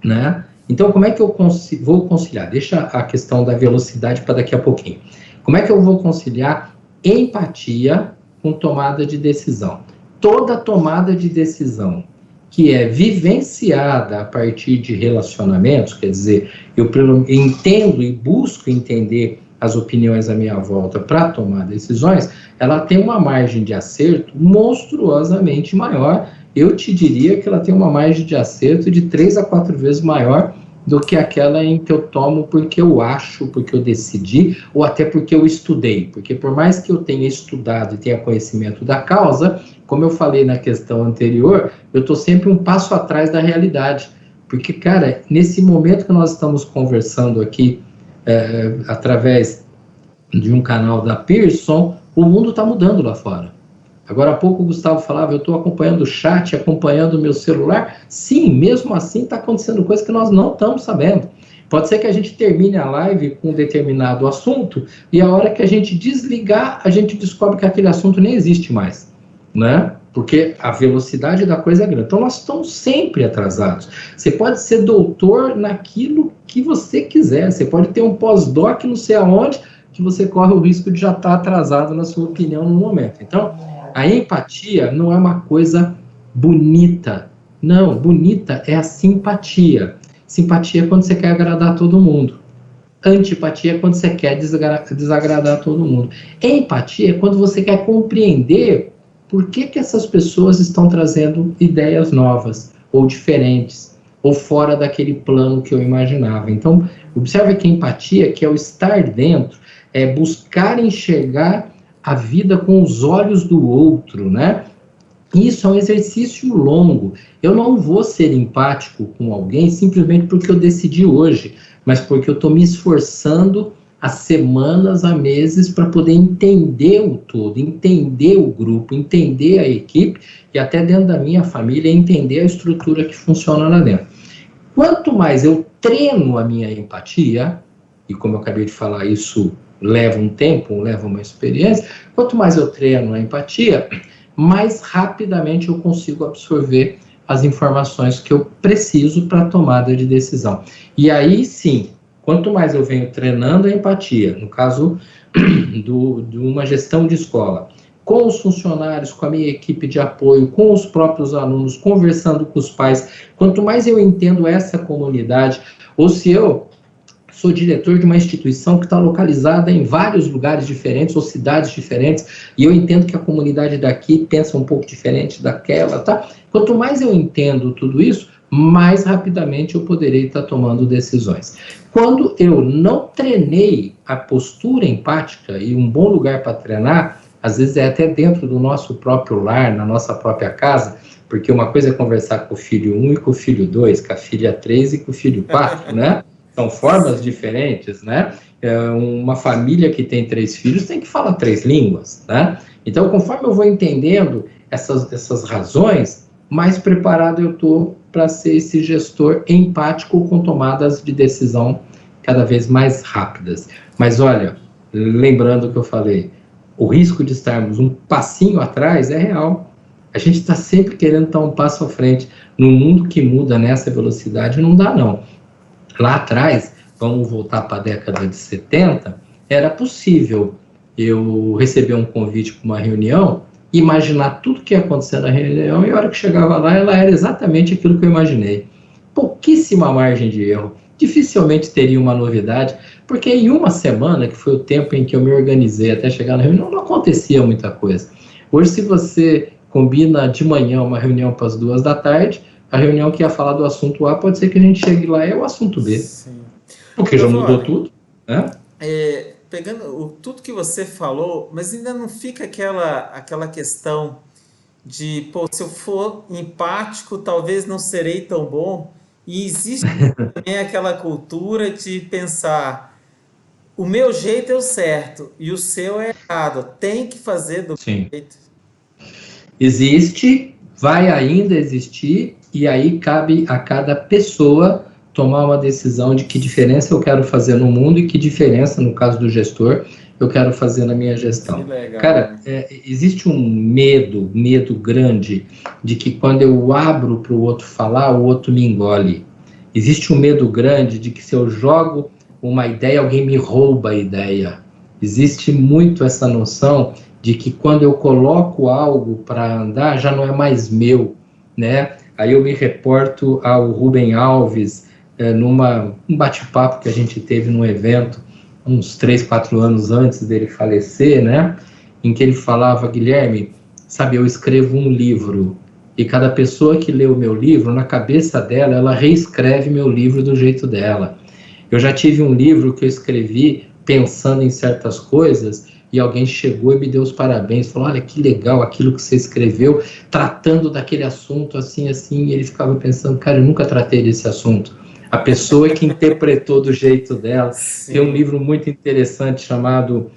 né? Então, como é que eu vou conciliar? Deixa a questão da velocidade para daqui a pouquinho. Como é que eu vou conciliar empatia com tomada de decisão? Toda tomada de decisão que é vivenciada a partir de relacionamentos, quer dizer, eu entendo e busco entender as opiniões à minha volta para tomar decisões, ela tem uma margem de acerto monstruosamente maior. Eu te diria que ela tem uma margem de acerto de 3 a 4 vezes maior do que aquela em que eu tomo porque eu acho, porque eu decidi, ou até porque eu estudei. Porque por mais que eu tenha estudado e tenha conhecimento da causa, como eu falei na questão anterior, eu estou sempre um passo atrás da realidade. Porque, cara, nesse momento que nós estamos conversando aqui, através de um canal da Pearson, o mundo está mudando lá fora. Agora há pouco o Gustavo falava, eu estou acompanhando o chat, acompanhando o meu celular. Sim, mesmo assim está acontecendo coisa que nós não estamos sabendo. Pode ser que a gente termine a live com um determinado assunto e a hora que a gente desligar, a gente descobre que aquele assunto nem existe mais, né? Porque a velocidade da coisa é grande. Então nós estamos sempre atrasados. Você pode ser doutor naquilo que você quiser. Você pode ter um pós-doc não sei aonde, que você corre o risco de já estar atrasado na sua opinião no momento. Então, a empatia não é uma coisa bonita. Não, bonita é a simpatia. Simpatia é quando você quer agradar todo mundo. Antipatia é quando você quer desagradar todo mundo. Empatia é quando você quer compreender por que essas pessoas estão trazendo ideias novas, ou diferentes, ou fora daquele plano que eu imaginava. Então, observe que empatia, que é o estar dentro, é buscar enxergar a vida com os olhos do outro, né? Isso é um exercício longo. Eu não vou ser empático com alguém simplesmente porque eu decidi hoje, mas porque eu estou me esforçando há semanas, há meses, para poder entender o todo, entender o grupo, entender a equipe e até dentro da minha família, entender a estrutura que funciona lá dentro. Quanto mais eu treino a minha empatia, e como eu acabei de falar, isso leva um tempo, leva uma experiência, quanto mais eu treino a empatia, mais rapidamente eu consigo absorver as informações que eu preciso para a tomada de decisão. E aí sim, quanto mais eu venho treinando a empatia, no caso de uma gestão de escola, com os funcionários, com a minha equipe de apoio, com os próprios alunos, conversando com os pais, quanto mais eu entendo essa comunidade, ou se eu sou diretor de uma instituição que está localizada em vários lugares diferentes ou cidades diferentes, e eu entendo que a comunidade daqui pensa um pouco diferente daquela, tá? Quanto mais eu entendo tudo isso, mais rapidamente eu poderei estar tomando decisões. Quando eu não treinei a postura empática, e um bom lugar para treinar, às vezes é até dentro do nosso próprio lar, na nossa própria casa, porque uma coisa é conversar com o filho 1 e com o filho 2, com a filha 3 e com o filho 4, né? São formas diferentes, né? Uma família que tem 3 filhos tem que falar 3 línguas, né? Então, conforme eu vou entendendo essas razões, mais preparado eu estou para ser esse gestor empático com tomadas de decisão cada vez mais rápidas. Mas olha, lembrando o que eu falei, o risco de estarmos um passinho atrás é real. A gente está sempre querendo estar um passo à frente. No mundo que muda nessa velocidade, não dá não. Lá atrás, vamos voltar para a década de 70, era possível eu receber um convite para uma reunião, imaginar tudo que ia acontecer na reunião, e a hora que chegava lá, ela era exatamente aquilo que eu imaginei. Pouquíssima margem de erro, dificilmente teria uma novidade, porque em uma semana, que foi o tempo em que eu me organizei até chegar na reunião, não acontecia muita coisa. Hoje, se você combina de manhã uma reunião para as 2 da tarde, a reunião que ia falar do assunto A, pode ser que a gente chegue lá e é o assunto B. Sim. Porque já mudou tudo, né? Pegando tudo que você falou, mas ainda não fica aquela questão de, pô, se eu for empático, talvez não serei tão bom. E existe também aquela cultura de pensar, o meu jeito é o certo e o seu é errado. Tem que fazer do meu jeito. Existe, vai ainda existir, e aí cabe a cada pessoa tomar uma decisão de que diferença eu quero fazer no mundo e que diferença, no caso do gestor, eu quero fazer na minha gestão. Cara, existe um medo grande de que quando eu abro para o outro falar, o outro me engole. Existe um medo grande de que se eu jogo uma ideia, alguém me rouba a ideia. Existe muito essa noção de que quando eu coloco algo para andar, já não é mais meu, né? Aí eu me reporto ao Rubem Alves, num bate-papo que a gente teve num evento, uns 3, 4 anos antes dele falecer, né? Em que ele falava, Guilherme, sabe, eu escrevo um livro, e cada pessoa que lê o meu livro, na cabeça dela, ela reescreve meu livro do jeito dela. Eu já tive um livro que eu escrevi pensando em certas coisas, e alguém chegou e me deu os parabéns, falou, olha que legal aquilo que você escreveu, tratando daquele assunto assim, e ele ficava pensando, cara, eu nunca tratei desse assunto. A pessoa que interpretou do jeito dela. Sim. Tem um livro muito interessante chamado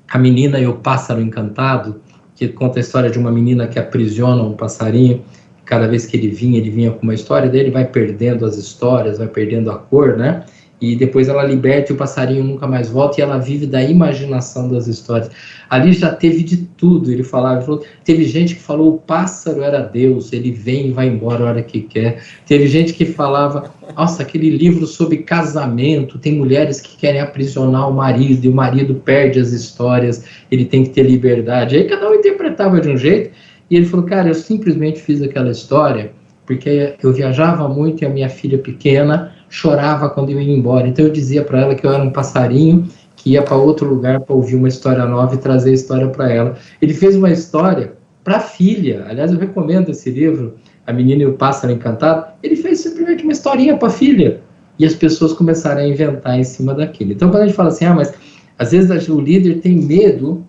A Menina e o Pássaro Encantado, que conta a história de uma menina que aprisiona um passarinho. Cada vez que ele vinha com uma história, daí ele vai perdendo as histórias, vai perdendo a cor, né? E depois ela liberta e o passarinho nunca mais volta, e ela vive da imaginação das histórias. Ali já teve de tudo, ele falou, teve gente que falou o pássaro era Deus, ele vem e vai embora a hora que quer. Teve gente que falava, nossa, aquele livro sobre casamento, tem mulheres que querem aprisionar o marido, e o marido perde as histórias, ele tem que ter liberdade. Aí cada um interpretava de um jeito, e ele falou, cara, eu simplesmente fiz aquela história porque eu viajava muito e a minha filha pequena chorava quando eu ia embora. Então eu dizia para ela que eu era um passarinho que ia para outro lugar para ouvir uma história nova e trazer a história para ela. Ele fez uma história para a filha. Aliás, eu recomendo esse livro, A Menina e o Pássaro Encantado. Ele fez simplesmente uma historinha para a filha. E as pessoas começaram a inventar em cima daquilo. Então quando a gente fala assim, mas às vezes o líder tem medo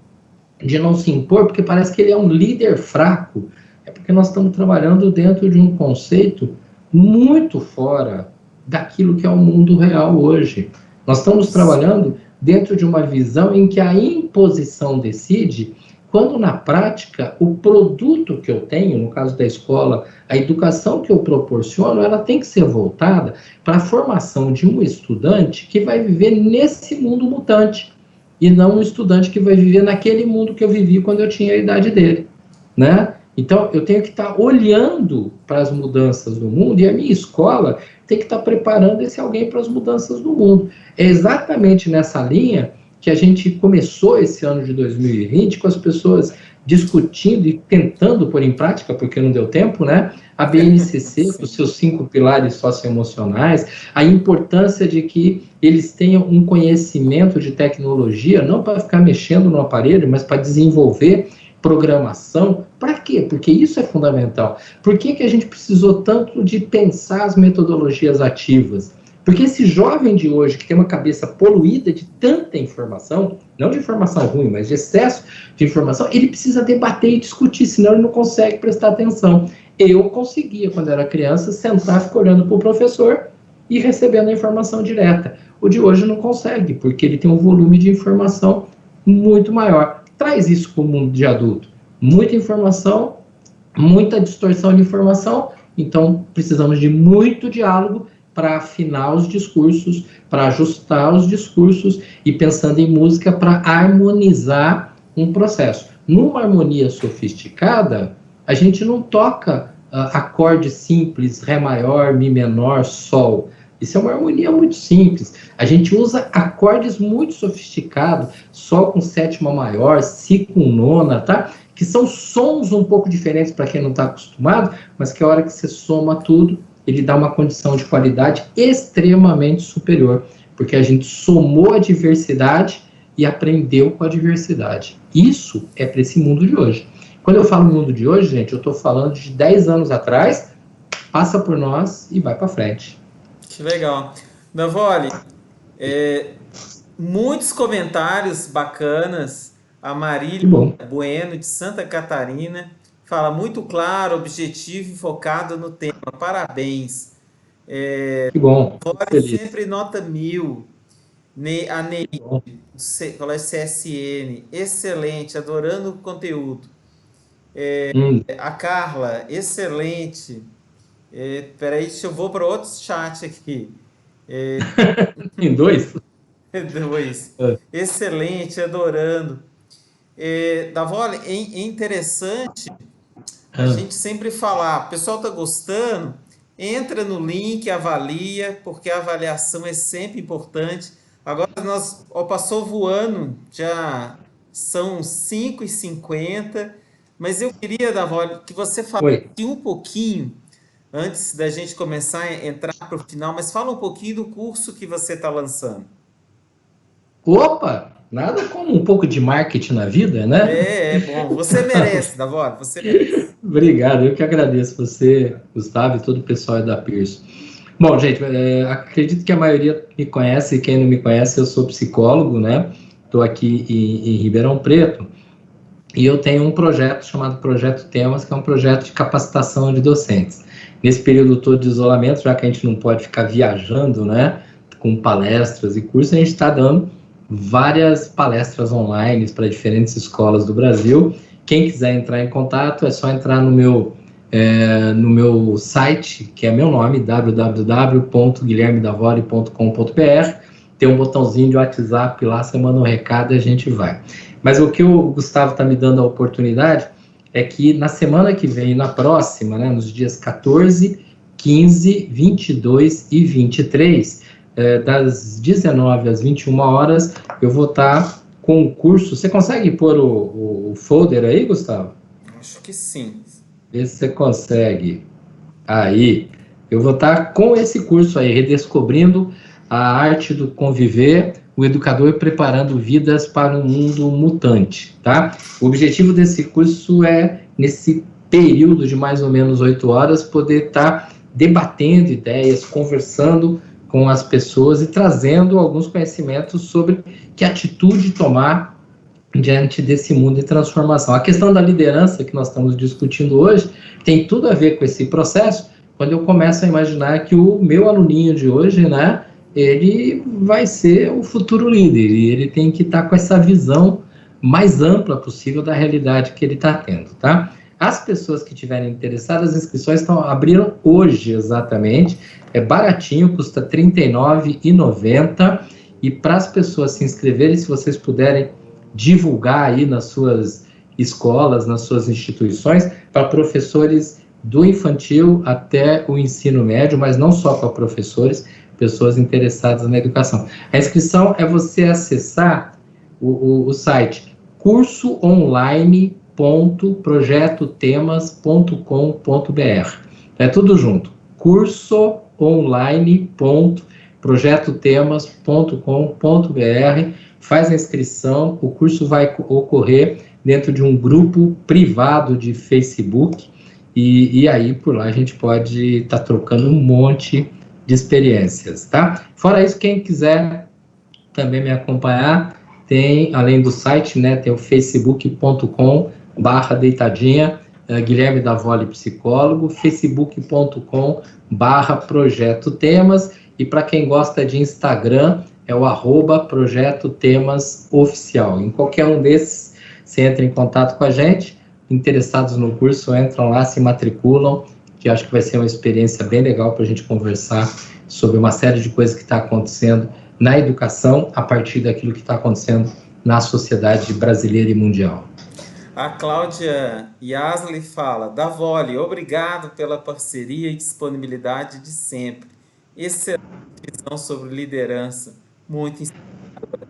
de não se impor porque parece que ele é um líder fraco. É porque nós estamos trabalhando dentro de um conceito muito fora daquilo que é o mundo real hoje. Nós estamos trabalhando dentro de uma visão em que a imposição decide, quando na prática o produto que eu tenho, no caso da escola, a educação que eu proporciono, ela tem que ser voltada para a formação de um estudante que vai viver nesse mundo mutante, e não um estudante que vai viver naquele mundo que eu vivi quando eu tinha a idade dele, né? Então, eu tenho que estar olhando para as mudanças do mundo, e a minha escola tem que estar preparando esse alguém para as mudanças do mundo. É exatamente nessa linha que a gente começou esse ano de 2020, com as pessoas discutindo e tentando pôr em prática, porque não deu tempo, né? A BNCC, com os seus 5 pilares socioemocionais, a importância de que eles tenham um conhecimento de tecnologia, não para ficar mexendo no aparelho, mas para desenvolver programação. Para quê? Porque isso é fundamental. Por que a gente precisou tanto de pensar as metodologias ativas? Porque esse jovem de hoje, que tem uma cabeça poluída de tanta informação, não de informação ruim, mas de excesso de informação, ele precisa debater e discutir, senão ele não consegue prestar atenção. Eu conseguia, quando era criança, sentar, ficar olhando para o professor e recebendo a informação direta. O de hoje não consegue, porque ele tem um volume de informação muito maior. Traz isso para o mundo de adulto. Muita informação, muita distorção de informação, então precisamos de muito diálogo para afinar os discursos, para ajustar os discursos e pensando em música para harmonizar um processo. Numa harmonia sofisticada, a gente não toca acorde simples, Ré maior, Mi menor, Sol. Isso é uma harmonia muito simples. A gente usa acordes muito sofisticados, Sol com sétima maior, Si com nona, tá? Que são sons um pouco diferentes para quem não está acostumado, mas que a hora que você soma tudo, ele dá uma condição de qualidade extremamente superior, porque a gente somou a diversidade e aprendeu com a diversidade. Isso é para esse mundo de hoje. Quando eu falo mundo de hoje, gente, eu estou falando de 10 anos atrás, passa por nós e vai para frente. Que legal. Davoli, muitos comentários bacanas. A Que Marília bom, Bueno, de Santa Catarina, fala muito claro, objetivo e focado no tema. Parabéns. que bom, fico feliz. Sempre nota 1000. A Ney, Que bom. do Colégio CSN, excelente, adorando o conteúdo. Hum, A Carla, excelente. Peraí, deixa eu vou para outro chat aqui. em dois? Dois. Ah, Excelente, adorando. Davoli, é interessante a ah, gente sempre falar, o pessoal tá gostando, entra no link, avalia, porque a avaliação é sempre importante. Agora passou voando, já são 5h50, mas eu queria, Davoli, que você falasse oi. um pouquinho, antes da gente começar a entrar para o final, mas fala um pouquinho do curso que você está lançando. Opa, nada como um pouco de marketing na vida, né? É bom. Você merece, Davor, você merece. Obrigado, eu que agradeço você, Gustavo e todo o pessoal da Pearson. Bom, gente, acredito que a maioria me conhece, e quem não me conhece, eu sou psicólogo, né? Estou aqui em Ribeirão Preto e eu tenho um projeto chamado Projeto Temas, que é um projeto de capacitação de docentes. Nesse período todo de isolamento, já que a gente não pode ficar viajando, né, com palestras e cursos, a gente está dando várias palestras online para diferentes escolas do Brasil. Quem quiser entrar em contato, é só entrar no meu site, que é meu nome, www.guilhermedavoli.com.br. Tem um botãozinho de WhatsApp lá, você manda um recado e a gente vai. Mas o que o Gustavo está me dando a oportunidade é que na semana que vem, na próxima, né, nos dias 14, 15, 22 e 23, das 19 às 21 horas, eu vou estar com o curso. Você consegue pôr o folder aí, Gustavo? Acho que sim. Vê se você consegue. Aí, eu vou estar com esse curso aí, redescobrindo a arte do conviver, o educador preparando vidas para um mundo mutante, tá? O objetivo desse curso é, nesse período de mais ou menos 8 horas, poder estar debatendo ideias, conversando com as pessoas e trazendo alguns conhecimentos sobre que atitude tomar diante desse mundo de transformação. A questão da liderança que nós estamos discutindo hoje tem tudo a ver com esse processo, quando eu começo a imaginar que o meu aluninho de hoje, né, ele vai ser o futuro líder, e ele tem que estar com essa visão mais ampla possível da realidade que ele está tendo, tá? As pessoas que estiverem interessadas, as inscrições abriram hoje exatamente, é baratinho, custa R$ 39,90, e para as pessoas se inscreverem, se vocês puderem divulgar aí nas suas escolas, nas suas instituições, para professores do infantil até o ensino médio, mas não só para professores, pessoas interessadas na educação. A inscrição é você acessar o site cursoonline.projetotemas.com.br. É tudo junto. cursoonline.projetotemas.com.br. Faz a inscrição, o curso vai ocorrer dentro de um grupo privado de Facebook, e aí por lá a gente pode estar trocando um monte de experiências, tá? Fora isso, quem quiser também me acompanhar, tem, além do site, né, tem o facebook.com/deitadinha, Guilherme Davoli Psicólogo, facebook.com/Projeto Temas, e para quem gosta de Instagram, é o @Projeto Temas Oficial. Em qualquer um desses, você entra em contato com a gente, interessados no curso, entram lá, se matriculam, que acho que vai ser uma experiência bem legal para a gente conversar sobre uma série de coisas que está acontecendo na educação, a partir daquilo que está acontecendo na sociedade brasileira e mundial. A Cláudia Yasli fala, Davoli, obrigado pela parceria e disponibilidade de sempre. Excelente visão sobre liderança. Muito inspiradora.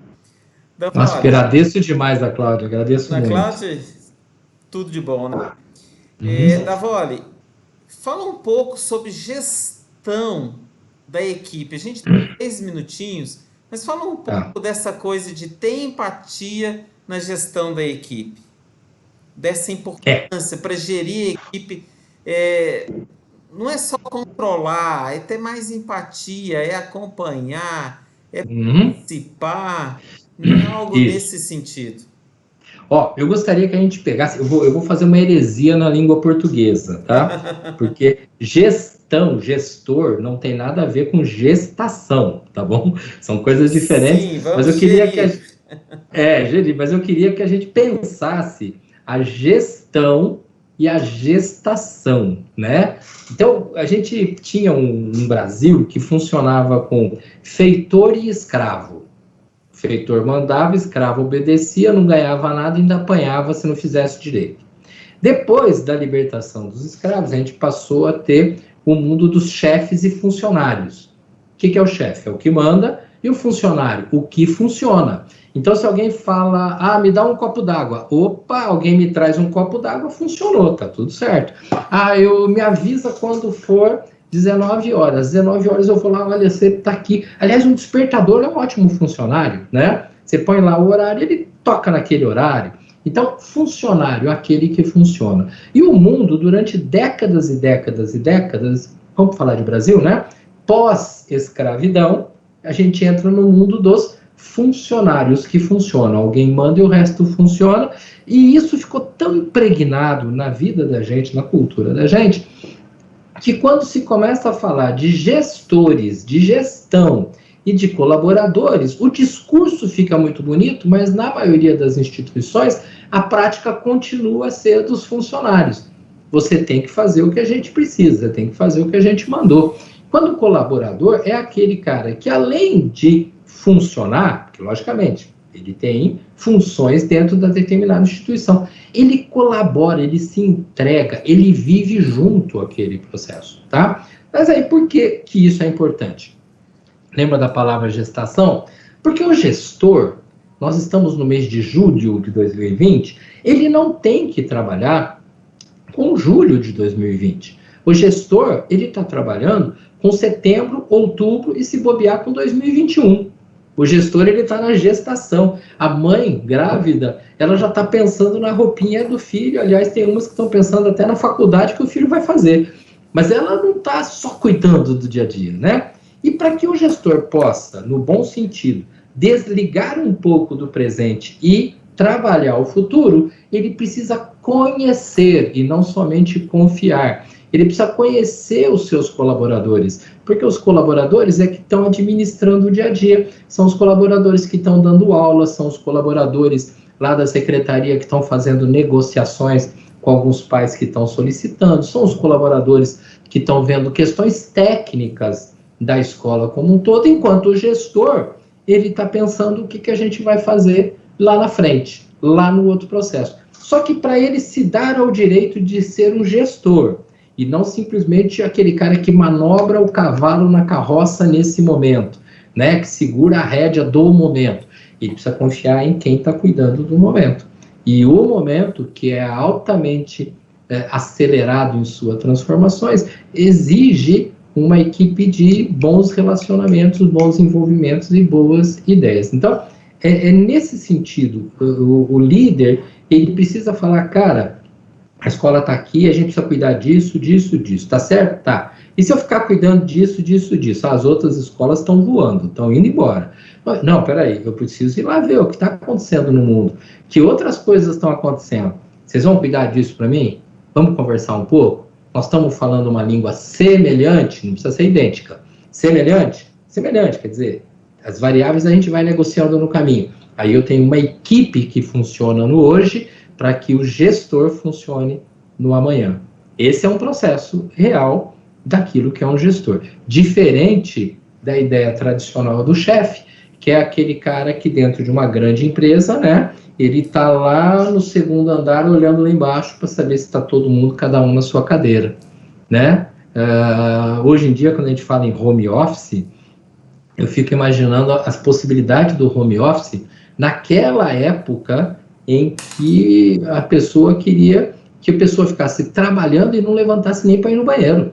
Nossa, Davoli, agradeço demais a Cláudia, agradeço na muito. Cláudia, tudo de bom, né? Uhum. Davoli, fala um pouco sobre gestão da equipe. A gente tem 10 minutinhos, mas fala um Tá. pouco dessa coisa de ter empatia na gestão da equipe. dessa É. importância para gerir a equipe. Não é só controlar, é ter mais empatia, é acompanhar, é Uhum. participar, não é algo Isso. nesse sentido. Ó, eu gostaria que a gente pegasse, eu vou fazer uma heresia na língua portuguesa, tá? Porque gestão, gestor, não tem nada a ver com gestação, tá bom? São coisas diferentes, Sim, mas eu vamos queria que gerir. Geri, mas eu queria que a gente pensasse a gestão e a gestação, né? Então, a gente tinha um Brasil que funcionava com feitor e escravo. O feitor mandava, escravo obedecia, não ganhava nada e ainda apanhava se não fizesse direito. Depois da libertação dos escravos, a gente passou a ter o mundo dos chefes e funcionários. O que é o chefe? É o que manda, e o funcionário? O que funciona. Então, se alguém fala, me dá um copo d'água. Opa, alguém me traz um copo d'água, funcionou, tá tudo certo. Eu me avisa quando for 19 horas. 19 horas eu vou lá, olha, você tá aqui. Aliás, um despertador é um ótimo funcionário, né? Você põe lá o horário, ele toca naquele horário. Então, funcionário, aquele que funciona. E o mundo, durante décadas e décadas e décadas, vamos falar de Brasil, né? Pós-escravidão, a gente entra no mundo dos funcionários que funcionam. Alguém manda e o resto funciona. E isso ficou tão impregnado na vida da gente, na cultura da gente, que quando se começa a falar de gestores, de gestão e de colaboradores, o discurso fica muito bonito, mas na maioria das instituições, a prática continua a ser dos funcionários. Você tem que fazer o que a gente precisa, tem que fazer o que a gente mandou. Quando o colaborador é aquele cara que, além de funcionar, porque, logicamente, ele tem funções dentro da determinada instituição, ele colabora, ele se entrega, ele vive junto àquele processo, tá? Mas aí, por que isso é importante? Lembra da palavra gestação? Porque o gestor, nós estamos no mês de julho de 2020, ele não tem que trabalhar com julho de 2020. O gestor, ele está trabalhando com setembro, outubro e, se bobear, com 2021. O gestor, ele está na gestação. A mãe grávida, ela já está pensando na roupinha do filho. Aliás, tem umas que estão pensando até na faculdade que o filho vai fazer. Mas ela não está só cuidando do dia a dia, né? E para que o gestor possa, no bom sentido, desligar um pouco do presente e trabalhar o futuro, ele precisa conhecer e não somente confiar. Ele precisa conhecer os seus colaboradores, porque os colaboradores é que estão administrando o dia a dia, são os colaboradores que estão dando aula, são os colaboradores lá da secretaria que estão fazendo negociações com alguns pais que estão solicitando, são os colaboradores que estão vendo questões técnicas da escola como um todo, enquanto o gestor, ele está pensando o que a gente vai fazer lá na frente, lá no outro processo. Só que para ele se dar ao direito de ser um gestor, e não simplesmente aquele cara que manobra o cavalo na carroça nesse momento, né, que segura a rédea do momento. Ele precisa confiar em quem está cuidando do momento. E o momento, que é altamente acelerado em suas transformações, exige uma equipe de bons relacionamentos, bons envolvimentos e boas ideias. Então, nesse sentido, o líder, ele precisa falar, cara, a escola está aqui, a gente precisa cuidar disso, disso, disso, tá certo? Tá. E se eu ficar cuidando disso, disso, disso? As outras escolas estão voando, estão indo embora. Não, peraí, eu preciso ir lá ver o que está acontecendo no mundo. Que outras coisas estão acontecendo? Vocês vão cuidar disso para mim? Vamos conversar um pouco? Nós estamos falando uma língua semelhante, não precisa ser idêntica. Semelhante? Semelhante, quer dizer, as variáveis a gente vai negociando no caminho. Aí eu tenho uma equipe que funciona no hoje, para que o gestor funcione no amanhã. Esse é um processo real daquilo que é um gestor. Diferente da ideia tradicional do chefe, que é aquele cara que dentro de uma grande empresa, né, ele está lá no segundo andar olhando lá embaixo para saber se está todo mundo, cada um na sua cadeira, né? Hoje em dia, quando a gente fala em home office, eu fico imaginando as possibilidades do home office naquela época em que a pessoa queria que a pessoa ficasse trabalhando e não levantasse nem para ir no banheiro.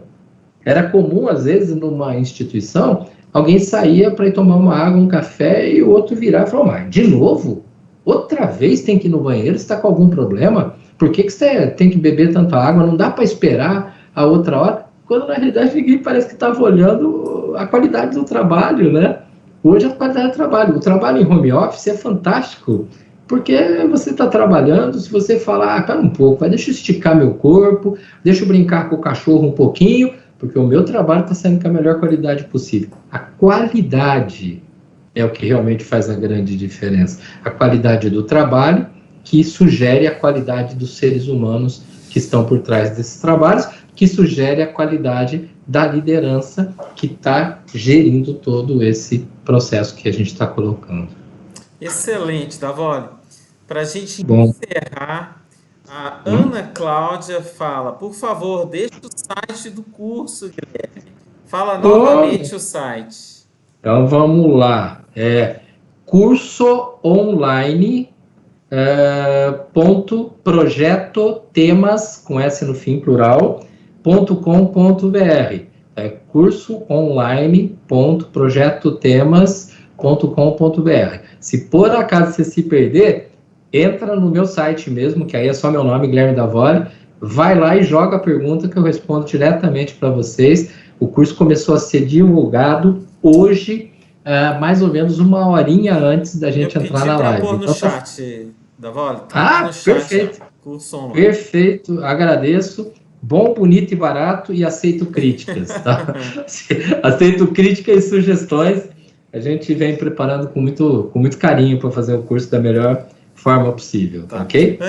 Era comum, às vezes, numa instituição, alguém saía para ir tomar uma água, um café, e o outro virar e falar, mas de novo? Outra vez tem que ir no banheiro? Você está com algum problema? por que você tem que beber tanta água? Não dá para esperar a outra hora, quando na realidade ninguém parece que estava olhando a qualidade do trabalho, né? Hoje a qualidade do trabalho. O trabalho em home office é fantástico, porque você está trabalhando, se você falar, pera um pouco, deixa eu esticar meu corpo, deixa eu brincar com o cachorro um pouquinho, porque o meu trabalho está saindo com a melhor qualidade possível. A qualidade é o que realmente faz a grande diferença. A qualidade do trabalho, que sugere a qualidade dos seres humanos que estão por trás desses trabalhos, que sugere a qualidade da liderança que está gerindo todo esse processo que a gente está colocando. Excelente, Davoli. Para a gente Bom, encerrar, a Ana Cláudia fala, por favor, deixe o site do curso, Guilherme. Fala novamente o site. então vamos lá. Curso online .projetotemas, com S no fim, plural, .com.br. Curso online.projetotemas.com.br. Se por acaso você se perder, entra no meu site mesmo, que aí é só meu nome, Guilherme Davoli, vai lá e joga a pergunta que eu respondo diretamente para vocês. O curso começou a ser divulgado hoje, mais ou menos uma horinha antes da gente entrar na live. Pôr no Então, chat, Davoli. Tá no chat, perfeito. Curso online. Perfeito, agradeço. Bom, bonito e barato, e aceito críticas, tá? Aceito críticas e sugestões. A gente vem preparando com muito carinho para fazer o curso da melhor forma possível, tá ok?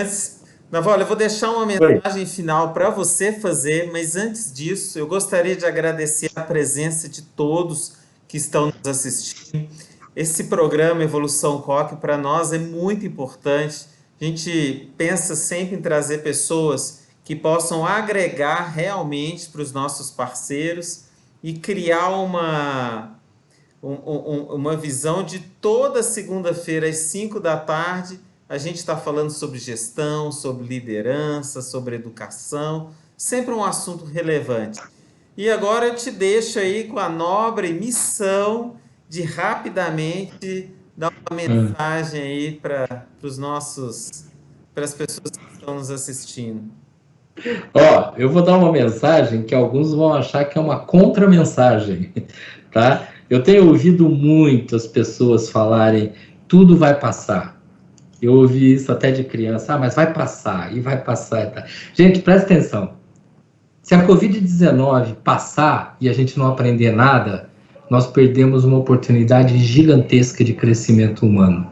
Davoli, eu vou deixar uma mensagem final para você fazer, mas antes disso, eu gostaria de agradecer a presença de todos que estão nos assistindo. Esse programa Evolução COC, para nós, é muito importante. A gente pensa sempre em trazer pessoas que possam agregar realmente para os nossos parceiros e criar uma visão de toda segunda-feira às 5 da tarde. A gente está falando sobre gestão, sobre liderança, sobre educação, sempre um assunto relevante. E agora eu te deixo aí com a nobre missão de rapidamente dar uma mensagem aí para as pessoas que estão nos assistindo. Eu vou dar uma mensagem que alguns vão achar que é uma contra-mensagem, tá? Eu tenho ouvido muitas pessoas falarem, tudo vai passar. Eu ouvi isso até de criança, mas vai passar, e vai passar. Tá? Gente, presta atenção. Se a Covid-19 passar e a gente não aprender nada, nós perdemos uma oportunidade gigantesca de crescimento humano.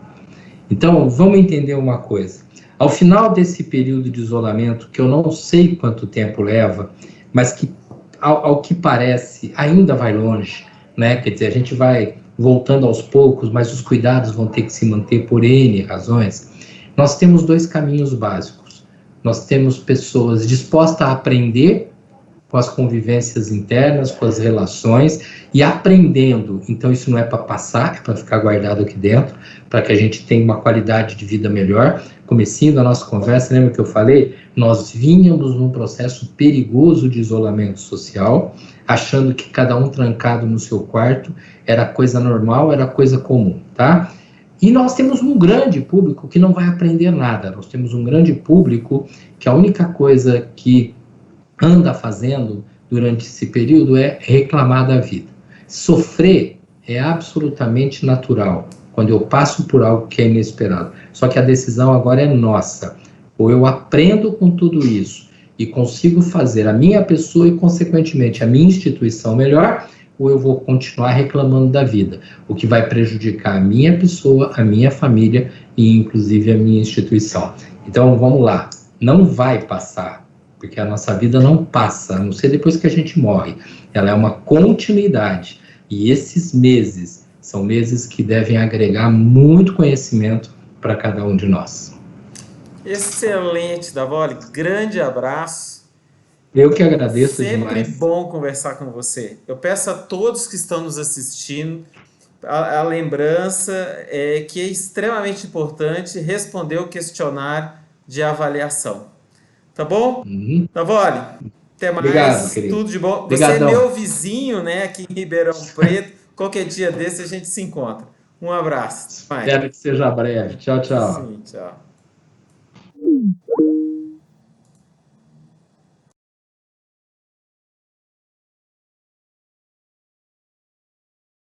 Então, vamos entender uma coisa. Ao final desse período de isolamento, que eu não sei quanto tempo leva, mas que, ao que parece, ainda vai longe, né? Quer dizer, a gente vai voltando aos poucos, mas os cuidados vão ter que se manter por N razões. Nós temos dois caminhos básicos. Nós temos pessoas dispostas a aprender com as convivências internas, com as relações, e aprendendo. Então, isso não é para passar, é para ficar guardado aqui dentro, para que a gente tenha uma qualidade de vida melhor. Comecinho da nossa conversa, lembra que eu falei? Nós vínhamos num processo perigoso de isolamento social, achando que cada um trancado no seu quarto era coisa normal, era coisa comum, tá? E nós temos um grande público que não vai aprender nada. Nós temos um grande público que a única coisa que anda fazendo durante esse período é reclamar da vida. Sofrer é absolutamente natural, quando eu passo por algo que é inesperado. Só que a decisão agora é nossa. Ou eu aprendo com tudo isso e consigo fazer a minha pessoa e, consequentemente, a minha instituição melhor, ou eu vou continuar reclamando da vida, o que vai prejudicar a minha pessoa, a minha família e, inclusive, a minha instituição. Então, vamos lá. Não vai passar, porque a nossa vida não passa, a não ser depois que a gente morre. Ela é uma continuidade. E esses meses são meses que devem agregar muito conhecimento para cada um de nós. Excelente, Davoli. Grande abraço. Eu que agradeço demais. Sempre bom conversar com você. Eu peço a todos que estão nos assistindo a lembrança que é extremamente importante responder o questionário de avaliação. Tá bom? Davoli, até mais. Obrigado, querido. Tudo de bom. Obrigadão. Você é meu vizinho, né, aqui em Ribeirão Preto. Qualquer dia desse a gente se encontra. Um abraço. Espero que seja breve. Tchau, tchau. Sim, tchau.